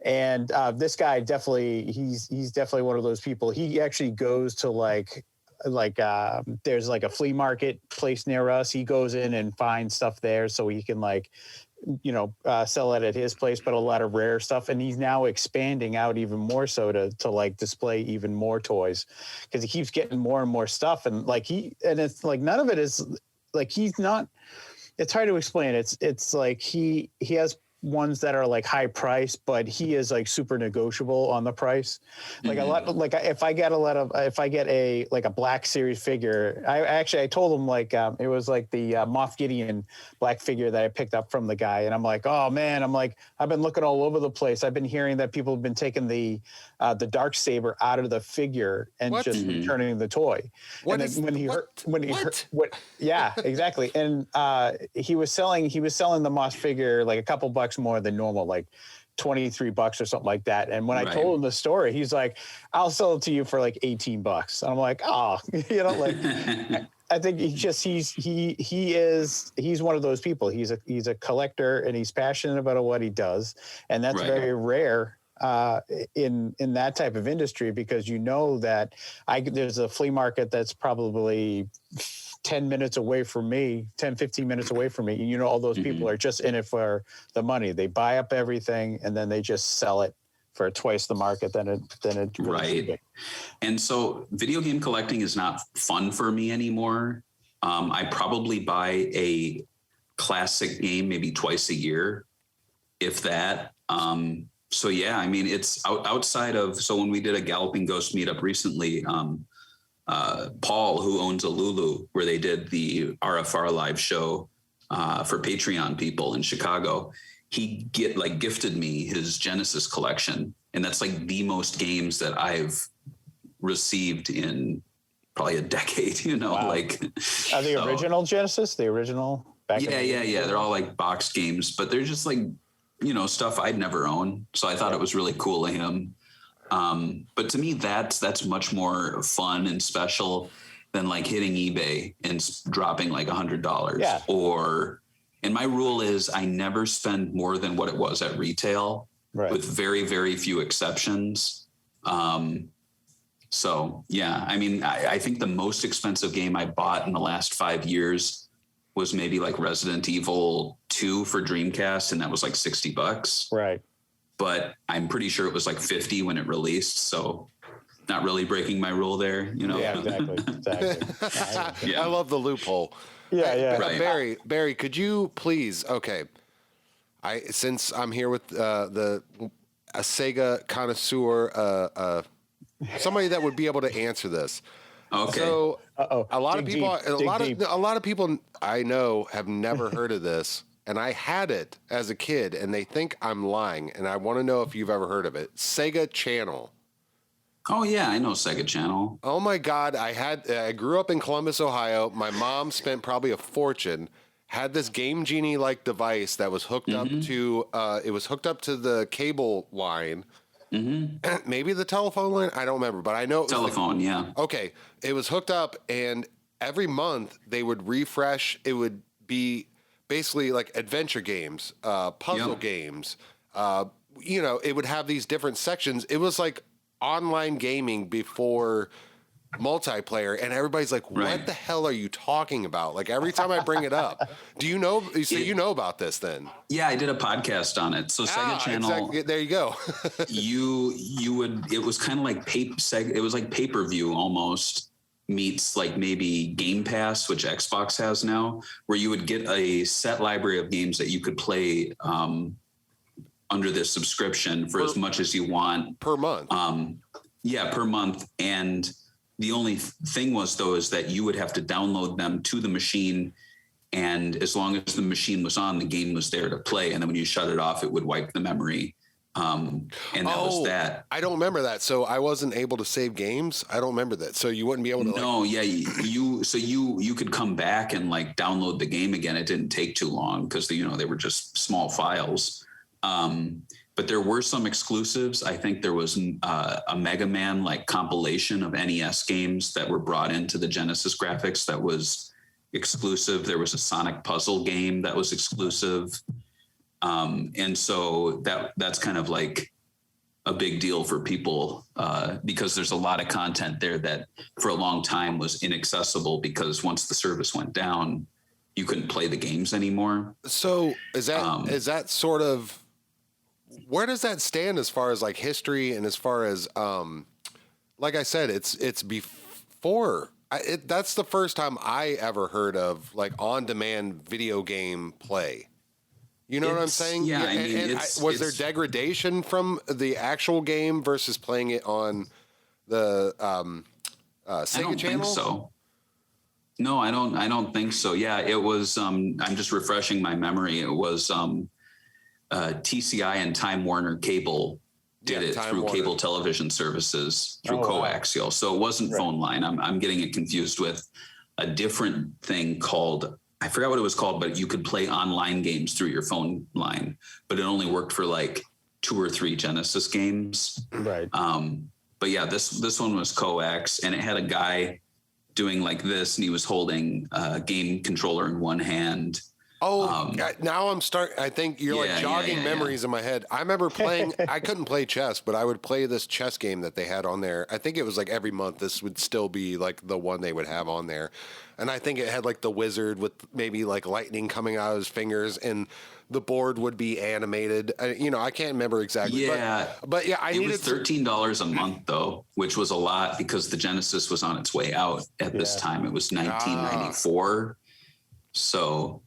And this guy definitely, he's definitely one of those people. He actually goes to there's like a flea market place near us. He goes in and finds stuff there so he can sell it at his place, but a lot of rare stuff. And he's now expanding out even more so to like display even more toys, because he keeps getting more and more stuff. And it's like none of it is like, he's not, it's hard to explain. It's like he has ones that are like high price, but he is like super negotiable on the price. Like a lot, like if I get a Black Series figure, I told him it was like the Moff Gideon black figure that I picked up from the guy, and I'm like, oh man, I've been looking all over the place. I've been hearing that people have been taking the dark saber out of the figure and just returning the toy. Yeah, exactly. And he was selling the Moss figure like a couple bucks more than normal, like $23 or something like that. And when I told him the story, he's like, I'll sell it to you for like $18. And I'm like, oh, I think he's one of those people. He's a collector, and he's passionate about what he does. And that's very rare in that type of industry, because that there's a flea market that's probably 10 minutes away from me, 10-15 minutes away from me, and all those people are just in it for the money. They buy up everything and then they just sell it for twice the market than it right. And so video game collecting is not fun for me anymore. I probably buy a classic game maybe twice a year, if that. So yeah, I mean, it's outside of, so when we did a Galloping Ghost meetup recently, Paul, who owns a Lulu, where they did the RFR live show for Patreon people in Chicago, he gifted me his Genesis collection. And that's like the most games that I've received in probably a decade, Wow. The original Genesis, the original back. Yeah. They're all like box games, but they're just like, stuff I'd never owned. So I thought it was really cool of him. But to me, that's much more fun and special than like hitting eBay and dropping like $100. Yeah. And my rule is I never spend more than what it was at retail, with very, very few exceptions. So yeah, I mean, I think the most expensive game I bought in the last 5 years was maybe like Resident Evil 2 for Dreamcast, and that was like $60. Right. But I'm pretty sure it was like 50 when it released. So not really breaking my rule there, Yeah, exactly. I love the loophole. Yeah. Right. Barry, could you please, since I'm here with a Sega connoisseur, somebody that would be able to answer this. Okay. So a lot of people I know have never heard of this. And I had it as a kid, and they think I'm lying. And I want to know if you've ever heard of it. Sega Channel. Oh yeah, I know Sega Channel. Oh my God, I grew up in Columbus, Ohio. My mom spent probably a fortune. Had this Game Genie like device that was hooked up to. It was hooked up to the cable line. Maybe the telephone line. I don't remember, but I know it was telephone. Yeah. Okay, it was hooked up, and every month they would refresh. It would be basically like adventure games, puzzle games. It would have these different sections. It was like online gaming before multiplayer, and everybody's like, what the hell are you talking about? Like every time I bring it up. Do you know? So you know about this then? Yeah, I did a podcast on it. So Sega Channel. Exactly. There you go. It was kind of like it was like pay-per-view almost, meets like maybe Game Pass, which Xbox has now, where you would get a set library of games that you could play under this subscription for as much as you want per month. Per month. And the only thing was though is that you would have to download them to the machine, and as long as the machine was on, the game was there to play. And then when you shut it off, it would wipe the memory. And that was that. I don't remember that. So I wasn't able to save games. I don't remember that. So you wouldn't be able to. No, you could come back and like download the game again. It didn't take too long because they were just small files. But there were some exclusives. I think there was a Mega Man like compilation of NES games that were brought into the Genesis graphics that was exclusive. There was a Sonic puzzle game that was exclusive. And so that's kind of like a big deal for people because there's a lot of content there that for a long time was inaccessible because once the service went down, you couldn't play the games anymore. So is that sort of, where does that stand as far as like history and as far as like I said, it's before. That's the first time I ever heard of like on-demand video game play. You know what I'm saying? Yeah, I mean, was there degradation from the actual game versus playing it on the Sega I don't channel? think so. No, I don't think so. Yeah, it was. I'm just refreshing my memory. It was TCI and Time Warner Cable did it through Warner. Cable television services through coaxial. Wow. So it wasn't phone line. I'm getting it confused with a different thing called, I forgot what it was called, but you could play online games through your phone line, but it only worked for like 2 or 3 Genesis games. Right. But yeah, this one was coax, and it had a guy doing like this, and he was holding a game controller in one hand. Oh, now I think you're like jogging memories in my head. I remember playing, I couldn't play chess, but I would play this chess game that they had on there. I think it was like every month, this would still be like the one they would have on there. And I think it had like the wizard with maybe like lightning coming out of his fingers, and the board would be animated. I can't remember exactly. Yeah. But yeah, it was $13 a month though, which was a lot because the Genesis was on its way out at this time. It was 1994. So...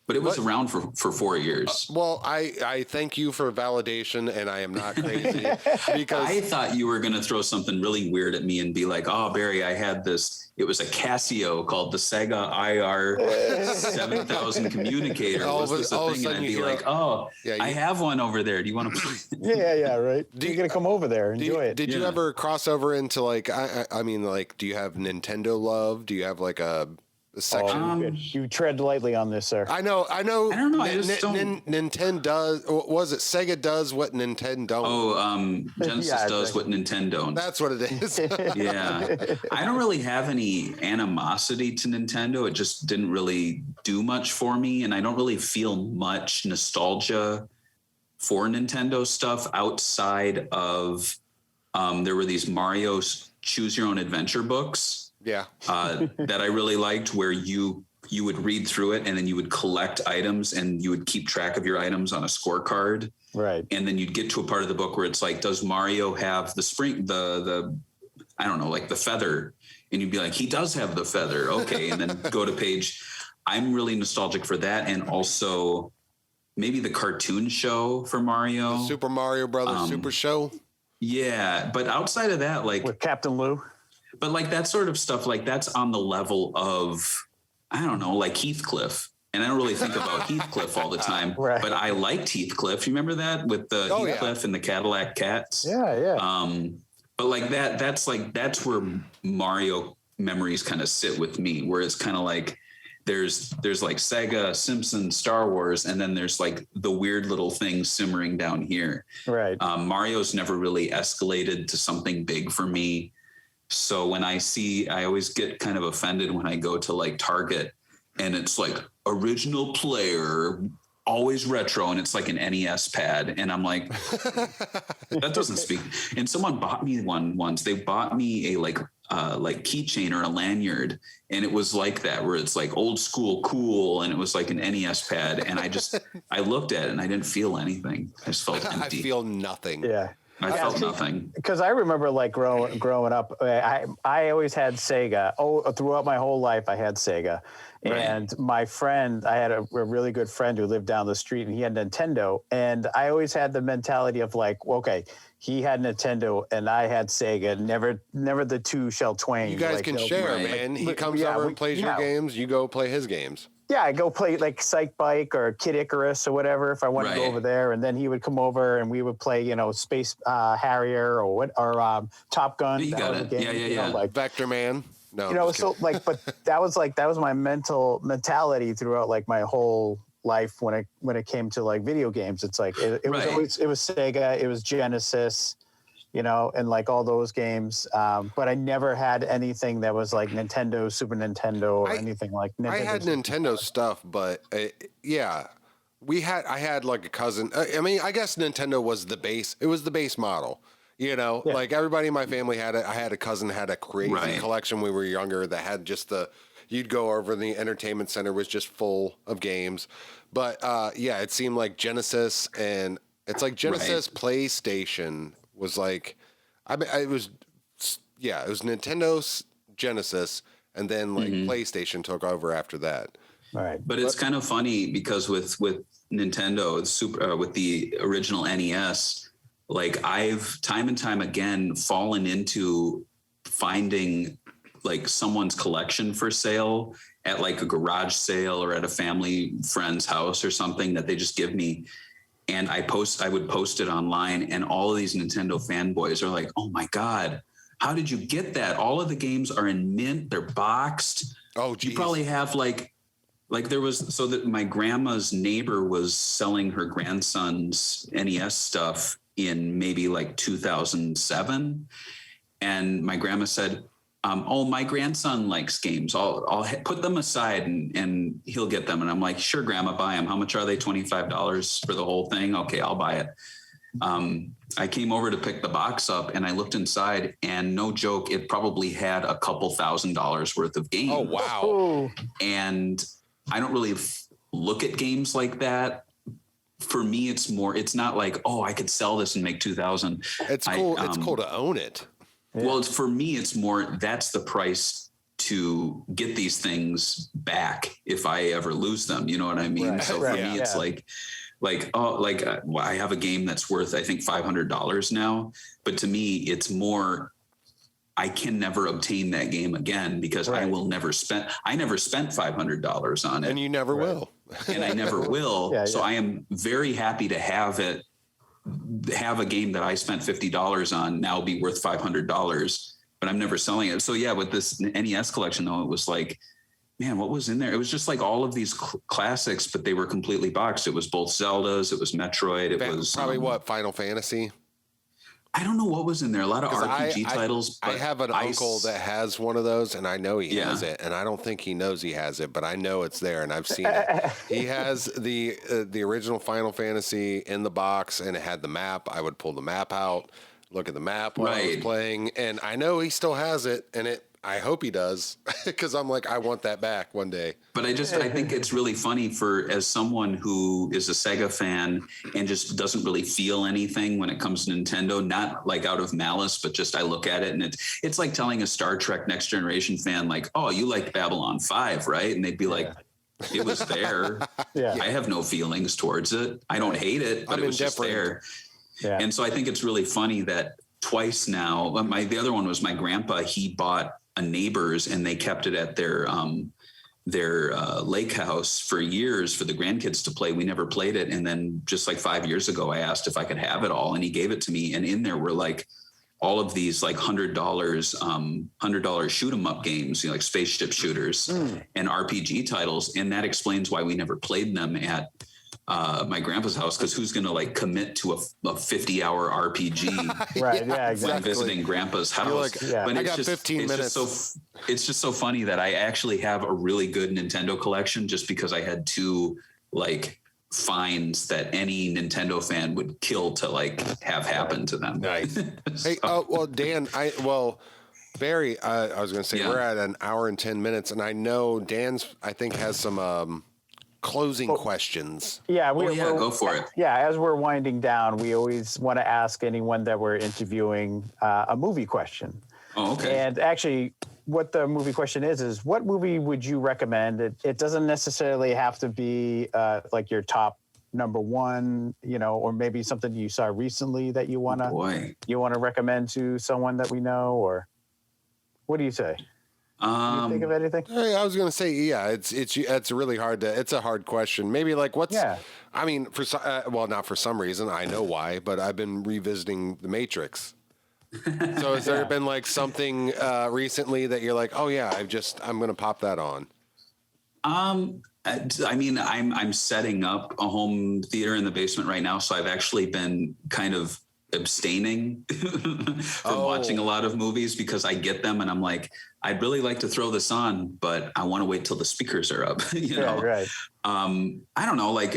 But it was around for 4 years. Well, I thank you for validation, and I am not crazy. Because I thought you were going to throw something really weird at me and be like, oh, Barry, I had this. It was a Casio called the Sega IR 7000 communicator. Was this a thing? And I'd be like, I have one over there. Do you want to play it? Yeah, right. You're going to come over there, enjoy it. Did you ever cross over into like, I mean, like, do you have Nintendo love? Do you have like a section? You tread lightly on this, sir. I know. I don't know. I just don't. Nintendo does. Was it Sega does what Nintendo don't? Oh, Genesis does what Nintendo don't. That's what it is. Yeah, I don't really have any animosity to Nintendo. It just didn't really do much for me, and I don't really feel much nostalgia for Nintendo stuff outside of. There were these Mario Choose Your Own Adventure books. Yeah. That I really liked, where you would read through it and then you would collect items and you would keep track of your items on a scorecard. Right. And then you'd get to a part of the book where it's like, does Mario have the I don't know, like the feather? And you'd be like, he does have the feather. Okay. And then go to page. I'm really nostalgic for that. And also maybe the cartoon show for Mario. The Super Mario Brothers Super Show. Yeah. But outside of that, like with Captain Lou. But like that sort of stuff, like that's on the level of, I don't know, like Heathcliff. And I don't really think about Heathcliff all the time, but I liked Heathcliff. You remember that with the Heathcliff and the Cadillac Cats? Yeah. But like that's where Mario memories kind of sit with me, where it's kind of like there's like Sega, Simpsons, Star Wars, and then there's like the weird little things simmering down here. Right. Mario's never really escalated to something big for me. So when I always get kind of offended when I go to like Target and it's like original player, always retro, and it's like an NES pad. And I'm like, that doesn't speak. And someone bought me one once. They bought me a like keychain or a lanyard. And it was like that, where it's like old school cool. And it was like an NES pad. And I looked at it and I didn't feel anything. I just felt empty. I feel nothing. Yeah. I felt nothing. Because I remember like growing up, I always had Sega. Throughout my whole life, I had Sega. Right. And my friend, I had a really good friend who lived down the street, and he had Nintendo. And I always had the mentality of like, okay, he had Nintendo and I had Sega. Never the two shall twain. You guys can share, man. He comes over and plays your games. You go play his games. Yeah, I go play like Psych Bike or Kid Icarus or whatever if I wanted to go over there, and then he would come over and we would play, Space Harrier or Top Gun. You got it. Yeah. Like Vector Man. No, so like, but that was my mentality throughout like my whole life when it came to like video games. It's like it was Sega, it was Genesis. And like all those games. But I never had anything that was like Nintendo, Super Nintendo, or anything like Nintendo. I had Nintendo stuff, but I had like a cousin. I mean, I guess Nintendo was the base. It was the base model. You know, like everybody in my family had it. I had a cousin that had a crazy collection when we were younger that had just you'd go over and the entertainment center was just full of games. But it seemed like Genesis and it's like Genesis PlayStation was like, it was Nintendo's Genesis and then like PlayStation took over after that. Right. But it's kind of funny because with Nintendo, with the original NES, like I've time and time again fallen into finding like someone's collection for sale at like a garage sale or at a family friend's house or something that they just give me. And I would post it online and all of these Nintendo fanboys are like, oh my God, how did you get that? All of the games are in mint, they're boxed. Oh, geez. You probably have like there was, so that my grandma's neighbor was selling her grandson's NES stuff in maybe like 2007. And my grandma said, my grandson likes games. I'll put them aside and he'll get them. And I'm like, sure, grandma, buy them. How much are they? $25 for the whole thing? Okay, I'll buy it. I came over to pick the box up and I looked inside and no joke, it probably had a couple $1,000s worth of games. Oh, wow. And I don't really look at games like that. For me, it's not like, oh, I could sell this and make 2,000. It's cool. It's cool to own it. Yeah. Well, for me, it's more, that's the price to get these things back if I ever lose them. You know what I mean? Right, so for me, it's I have a game that's worth, I think, $500 now. But to me, it's more, I can never obtain that game again because I never spent $500 on it. And you never will. And I never will. So I am very happy to have a game that I spent $50 on now be worth $500, but I'm never selling it. So with this NES collection though, it was like, man, what was in there? It was just like all of these classics, but they were completely boxed. It was both Zeldas, it was Metroid, it was probably Final Fantasy. I don't know what was in there. A lot of RPG titles. I have an uncle that has one of those, and I know he has it, and I don't think he knows he has it, but I know it's there, and I've seen it. He has the original Final Fantasy in the box, and it had the map. I would pull the map out, look at the map while I was playing, and I know he still has it, and I hope he does, because I'm like, I want that back one day. But I think it's really funny as someone who is a Sega fan and just doesn't really feel anything when it comes to Nintendo, not like out of malice, but just I look at it and it's like telling a Star Trek Next Generation fan, like, oh, you liked Babylon 5, right? And they'd be like, it was there. I have no feelings towards it. I don't hate it, but it was just there. Yeah. And so I think it's really funny that twice now, the other one was my grandpa, he bought a neighbor's and they kept it at their lake house for years for the grandkids to play. We never played it. And then just like 5 years ago, I asked if I could have it all and he gave it to me. And in there were like all of these like $100 shoot 'em up games, like spaceship shooters and RPG titles. And that explains why we never played them at my grandpa's house, because who's going to like commit to a 50-hour RPG right? Yeah, exactly. when visiting grandpa's house? But I got 15 minutes. It's just so funny that I actually have a really good Nintendo collection just because I had two like finds that any Nintendo fan would kill to like have happen to them. Nice. Hey, Dan, Barry, I was going to say we're at an hour and 10 minutes, and I know Dan's I think has some closing questions. Yeah, go for it. Yeah, as we're winding down, we always want to ask anyone that we're interviewing a movie question. Oh, okay. And actually, what the movie question is what movie would you recommend? It doesn't necessarily have to be like your top number one, or maybe something you saw recently that you wanna recommend to someone that we know, or what do you say? Can you think of anything? I was going to say, it's really hard it's a hard question. Maybe like I mean, not for some reason, I know why, but I've been revisiting The Matrix. So has there been like something recently that you're like, oh yeah, I'm going to pop that on? I mean, I'm setting up a home theater in the basement right now. So I've actually been kind of abstaining from watching a lot of movies because I get them and I'm like, I'd really like to throw this on, but I want to wait till the speakers are up. Right. I don't know. Like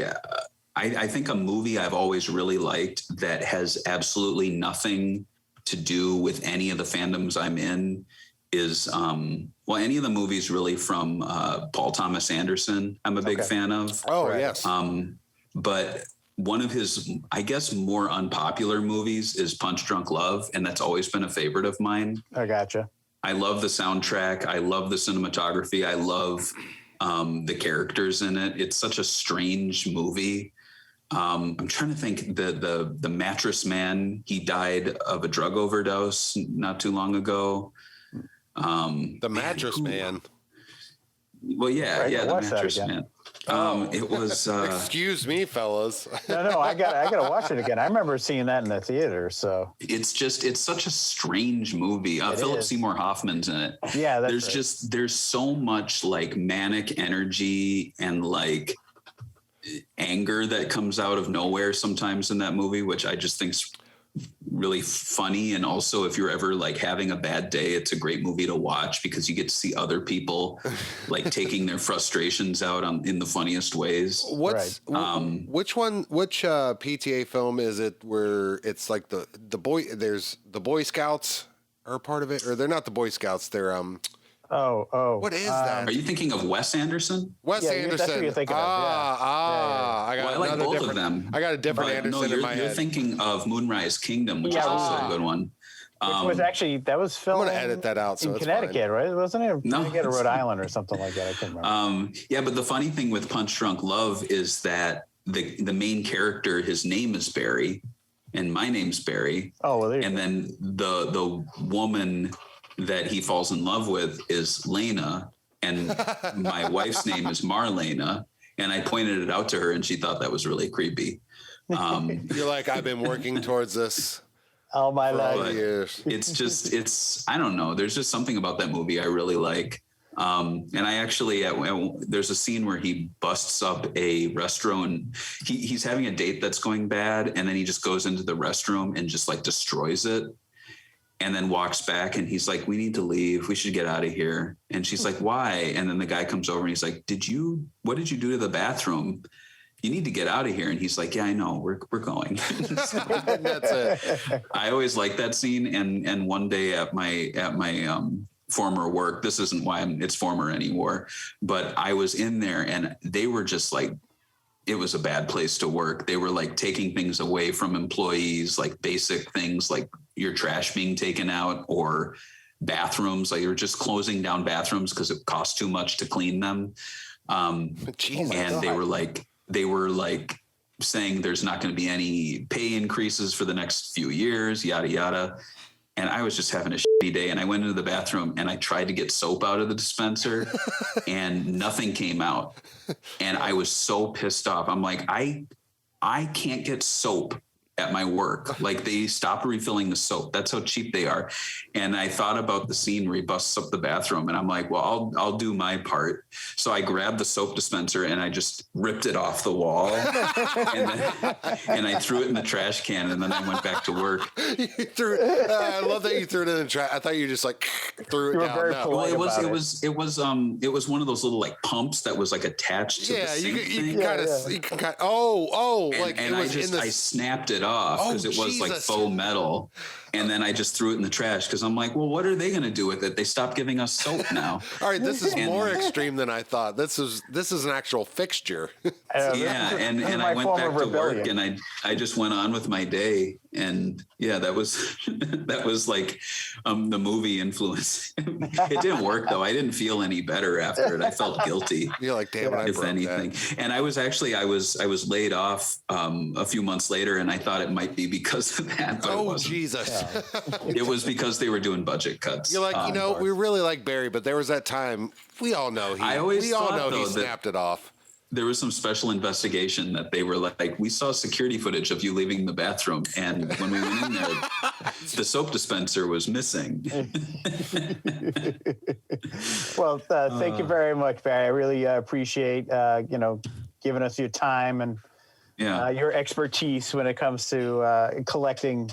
I think a movie I've always really liked that has absolutely nothing to do with any of the fandoms I'm in is any of the movies really from Paul Thomas Anderson. I'm a big fan of. Oh, right. Yes. But one of his, I guess, more unpopular movies is Punch Drunk Love, and that's always been a favorite of mine. I gotcha. I love the soundtrack. I love the cinematography. I love the characters in it. It's such a strange movie. I'm trying to think. The Mattress Man, he died of a drug overdose not too long ago. The Mattress Man. Well, yeah, the Mattress Man. It was. Excuse me, fellas. No, I gotta watch it again. I remember seeing that in the theater. So it's such a strange movie. Philip Seymour Hoffman's in it. Yeah, there's so much like manic energy and like anger that comes out of nowhere sometimes in that movie, which I just think's really funny. And also, if you're ever like having a bad day, it's a great movie to watch because you get to see other people like taking their frustrations out in the funniest ways. Which PTA film is it where it's like the Boy Scouts are part of it, or they're not the Boy Scouts, they're what is that? Are you thinking of Wes Anderson? Anderson. That's what you're thinking of. I like both of them. I got a different Anderson in my head. You're thinking of Moonrise Kingdom, which is also a good one. Which was filmed. I'm going to edit that out. So in Connecticut, right? Wasn't it? No. Connecticut or Rhode Island or something like that. I can't remember. But the funny thing with Punch Drunk Love is that the main character, his name is Barry, and my name's Barry. Oh, well, and then the woman that he falls in love with is Lena, and my wife's name is Marlena, and I pointed it out to her and she thought that was really creepy. You're like, I've been working towards this all my life. It's I don't know, there's just something about that movie I really like. And I actually there's a scene where he busts up a restroom. He's having a date that's going bad, and then he just goes into the restroom and just like destroys it. And then walks back and he's like, we need to leave. We should get out of here. And she's like, why? And then the guy comes over and he's like, what did you do to the bathroom? You need to get out of here. And he's like, yeah, I know, we're going. That's it. I always like that scene. And one day at my former work, this isn't why it's former anymore, but I was in there and they were just like, it was a bad place to work. They were like taking things away from employees, like basic things like your trash being taken out or bathrooms. Like you're just closing down bathrooms because it costs too much to clean them. And they were like saying there's not going to be any pay increases for the next few years, yada, yada. And I was just having a shitty day. And I went into the bathroom and I tried to get soap out of the dispenser and nothing came out. And I was so pissed off. I'm like, I can't get soap at my work. Like they stopped refilling the soap. That's how cheap they are. And I thought about the scene where he busts up the bathroom and I'm like, well, I'll do my part. So I grabbed the soap dispenser and I just ripped it off the wall and I threw it in the trash can. And then I went back to work. I love that you threw it in the trash. I thought you just like threw it down. Well, it was one of those little like pumps that was like attached to the sink thing. I snapped it off because it was like faux metal. And then I just threw it in the trash because I'm like, well, what are they going to do with it? They stopped giving us soap now. All right, this is more extreme than I thought. This is an actual fixture. Yeah, and I went back to work and I just went on with my day. And yeah, that was like the movie influence. It didn't work though. I didn't feel any better after it. I felt guilty. You're like, damn it, if anything. That. And I was laid off a few months later, and I thought it might be because of that. But Jesus! Yeah. It was because they were doing budget cuts. You're like, we really like Barry, but there was that time. We all know he snapped it off. There was some special investigation that they were like, we saw security footage of you leaving the bathroom. And when we went in there, the soap dispenser was missing. Well, thank you very much, Barry. I really appreciate, giving us your time and your expertise when it comes to collecting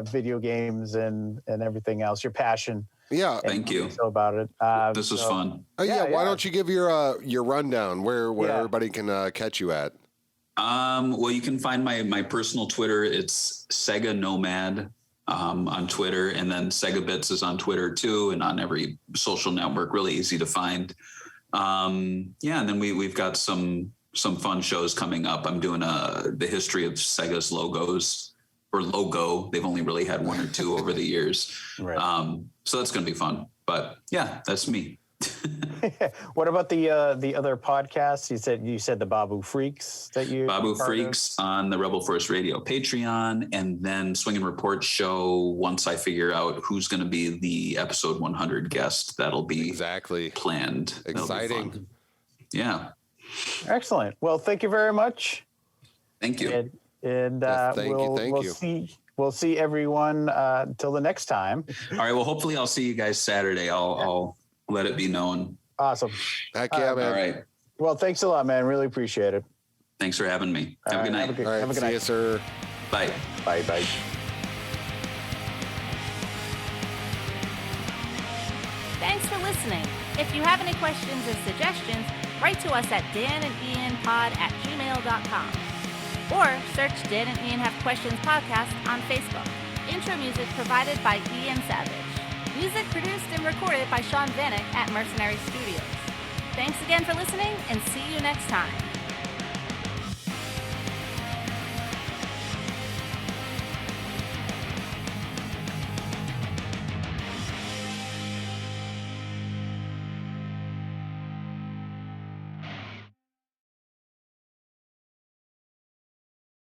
video games and everything else, your passion. Yeah, thank you. So about it. This was fun. Why don't you give your rundown where everybody can catch you at? Well, you can find my personal Twitter. It's Sega Nomad on Twitter, and then Segabits is on Twitter too, and on every social network. Really easy to find. And then we've got some fun shows coming up. I'm doing the history of Sega's logos or logo. They've only really had one or two over the years. Right. So that's going to be fun. But yeah, that's me. What about the other podcasts? You said the Babu Freaks that you Babu Freaks on the Rebel Force Radio Patreon, and then Swing and Report show. Once I figure out who's going to be the episode 100 guest, that'll be planned. Exciting. Yeah. Excellent. Well, thank you very much. Thank you. And thank you. We'll see everyone till the next time. All right. Well, hopefully I'll see you guys Saturday. I'll let it be known. Awesome. Heck yeah, man. All right. Well, thanks a lot, man. Really appreciate it. Thanks for having me. Have a good night. All right. Have a good See night. you, sir. Bye. Bye. Thanks for listening. If you have any questions or suggestions, write to us at danandianpod@gmail.com or search Dan and Ian Have Questions Podcast on Facebook. Intro music provided by Ian Savage. Music produced and recorded by Shaun Vanek at Mercenary Studios. Thanks again for listening, and see you next time.